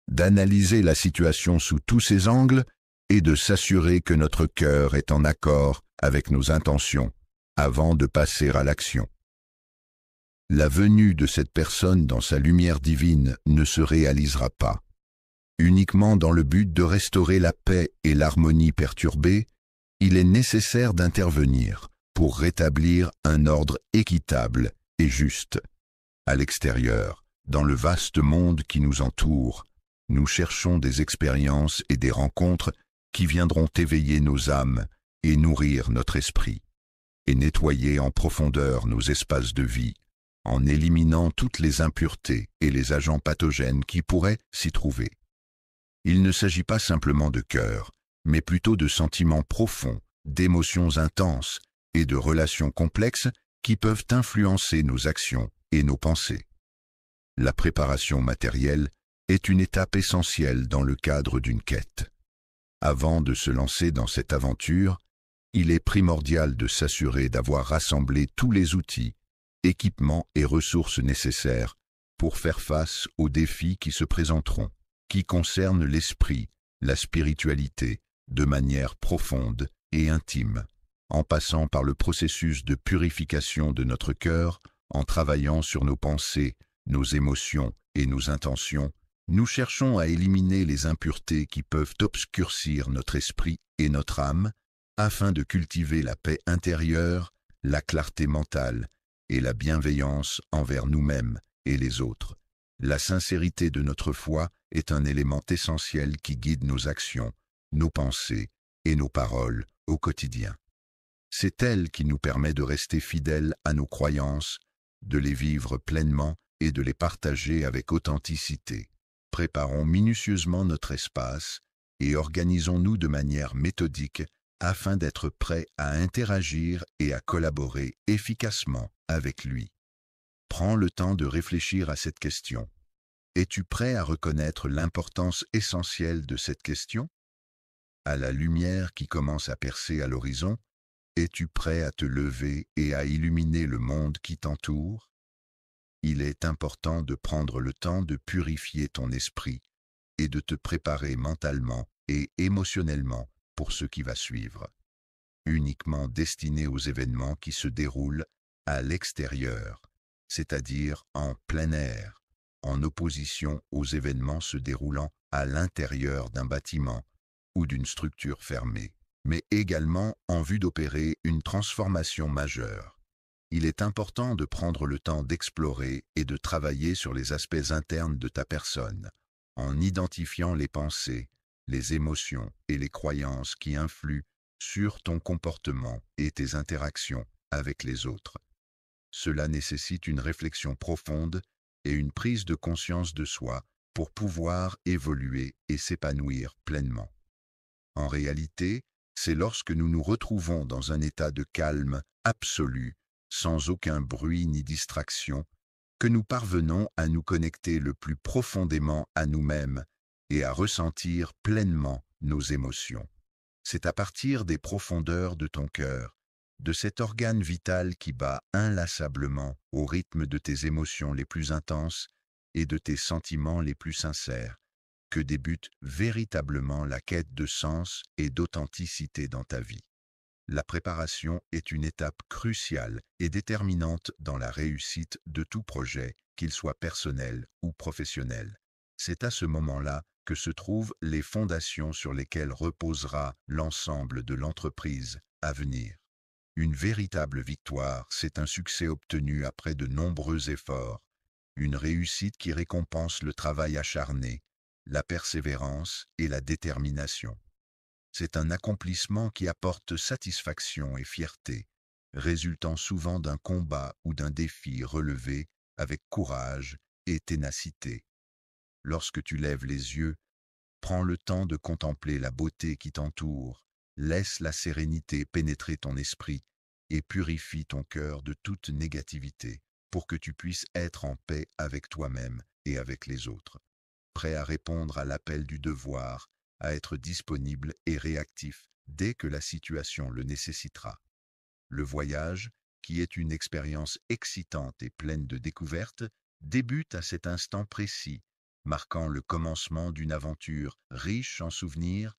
d'analyser la situation sous tous ses angles et de s'assurer que notre cœur est en accord avec nos intentions avant de passer à l'action. La venue de cette personne dans sa lumière divine ne se réalisera pas. Uniquement dans le but de restaurer la paix et l'harmonie perturbée, il est nécessaire d'intervenir pour rétablir un ordre équitable et juste. À l'extérieur, dans le vaste monde qui nous entoure, nous cherchons des expériences et des rencontres qui viendront éveiller nos âmes et nourrir notre esprit, et nettoyer en profondeur nos espaces de vie, en éliminant toutes les impuretés et les agents pathogènes qui pourraient s'y trouver. Il ne s'agit pas simplement de cœur, mais plutôt de sentiments profonds, d'émotions intenses et de relations complexes qui peuvent influencer nos actions et nos pensées. La préparation matérielle est une étape essentielle dans le cadre d'une quête. Avant de se lancer dans cette aventure, il est primordial de s'assurer d'avoir rassemblé tous les outils, équipements et ressources nécessaires pour faire face aux défis qui se présenteront, qui concernent l'esprit, la spiritualité, de manière profonde et intime, en passant par le processus de purification de notre cœur, en travaillant sur nos pensées, nos émotions et nos intentions. Nous cherchons à éliminer les impuretés qui peuvent obscurcir notre esprit et notre âme, afin de cultiver la paix intérieure, la clarté mentale et la bienveillance envers nous-mêmes et les autres. La sincérité de notre foi est un élément essentiel qui guide nos actions, nos pensées et nos paroles au quotidien. C'est elle qui nous permet de rester fidèles à nos croyances, de les vivre pleinement et de les partager avec authenticité. Préparons minutieusement notre espace et organisons-nous de manière méthodique afin d'être prêts à interagir et à collaborer efficacement avec lui. Prends le temps de réfléchir à cette question. Es-tu prêt à reconnaître l'importance essentielle de cette question? À la lumière qui commence à percer à l'horizon, es-tu prêt à te lever et à illuminer le monde qui t'entoure? Il est important de prendre le temps de purifier ton esprit et de te préparer mentalement et émotionnellement pour ce qui va suivre, uniquement destiné aux événements qui se déroulent à l'extérieur, c'est-à-dire en plein air, en opposition aux événements se déroulant à l'intérieur d'un bâtiment ou d'une structure fermée, mais également en vue d'opérer une transformation majeure. Il est important de prendre le temps d'explorer et de travailler sur les aspects internes de ta personne, en identifiant les pensées, les émotions et les croyances qui influent sur ton comportement et tes interactions avec les autres. Cela nécessite une réflexion profonde et une prise de conscience de soi pour pouvoir évoluer et s'épanouir pleinement. En réalité, c'est lorsque nous nous retrouvons dans un état de calme absolu, sans aucun bruit ni distraction, que nous parvenons à nous connecter le plus profondément à nous-mêmes et à ressentir pleinement nos émotions. C'est à partir des profondeurs de ton cœur, de cet organe vital qui bat inlassablement au rythme de tes émotions les plus intenses et de tes sentiments les plus sincères, que débute véritablement la quête de sens et d'authenticité dans ta vie. La préparation est une étape cruciale et déterminante dans la réussite de tout projet, qu'il soit personnel ou professionnel. C'est à ce moment-là que se trouvent les fondations sur lesquelles reposera l'ensemble de l'entreprise à venir. Une véritable victoire, c'est un succès obtenu après de nombreux efforts, une réussite qui récompense le travail acharné, la persévérance et la détermination. C'est un accomplissement qui apporte satisfaction et fierté, résultant souvent d'un combat ou d'un défi relevé avec courage et ténacité. Lorsque tu lèves les yeux, prends le temps de contempler la beauté qui t'entoure, laisse la sérénité pénétrer ton esprit et purifie ton cœur de toute négativité pour que tu puisses être en paix avec toi-même et avec les autres, prêt à répondre à l'appel du devoir, à être disponible et réactif dès que la situation le nécessitera. Le voyage, qui est une expérience excitante et pleine de découvertes, débute à cet instant précis, marquant le commencement d'une aventure riche en souvenirs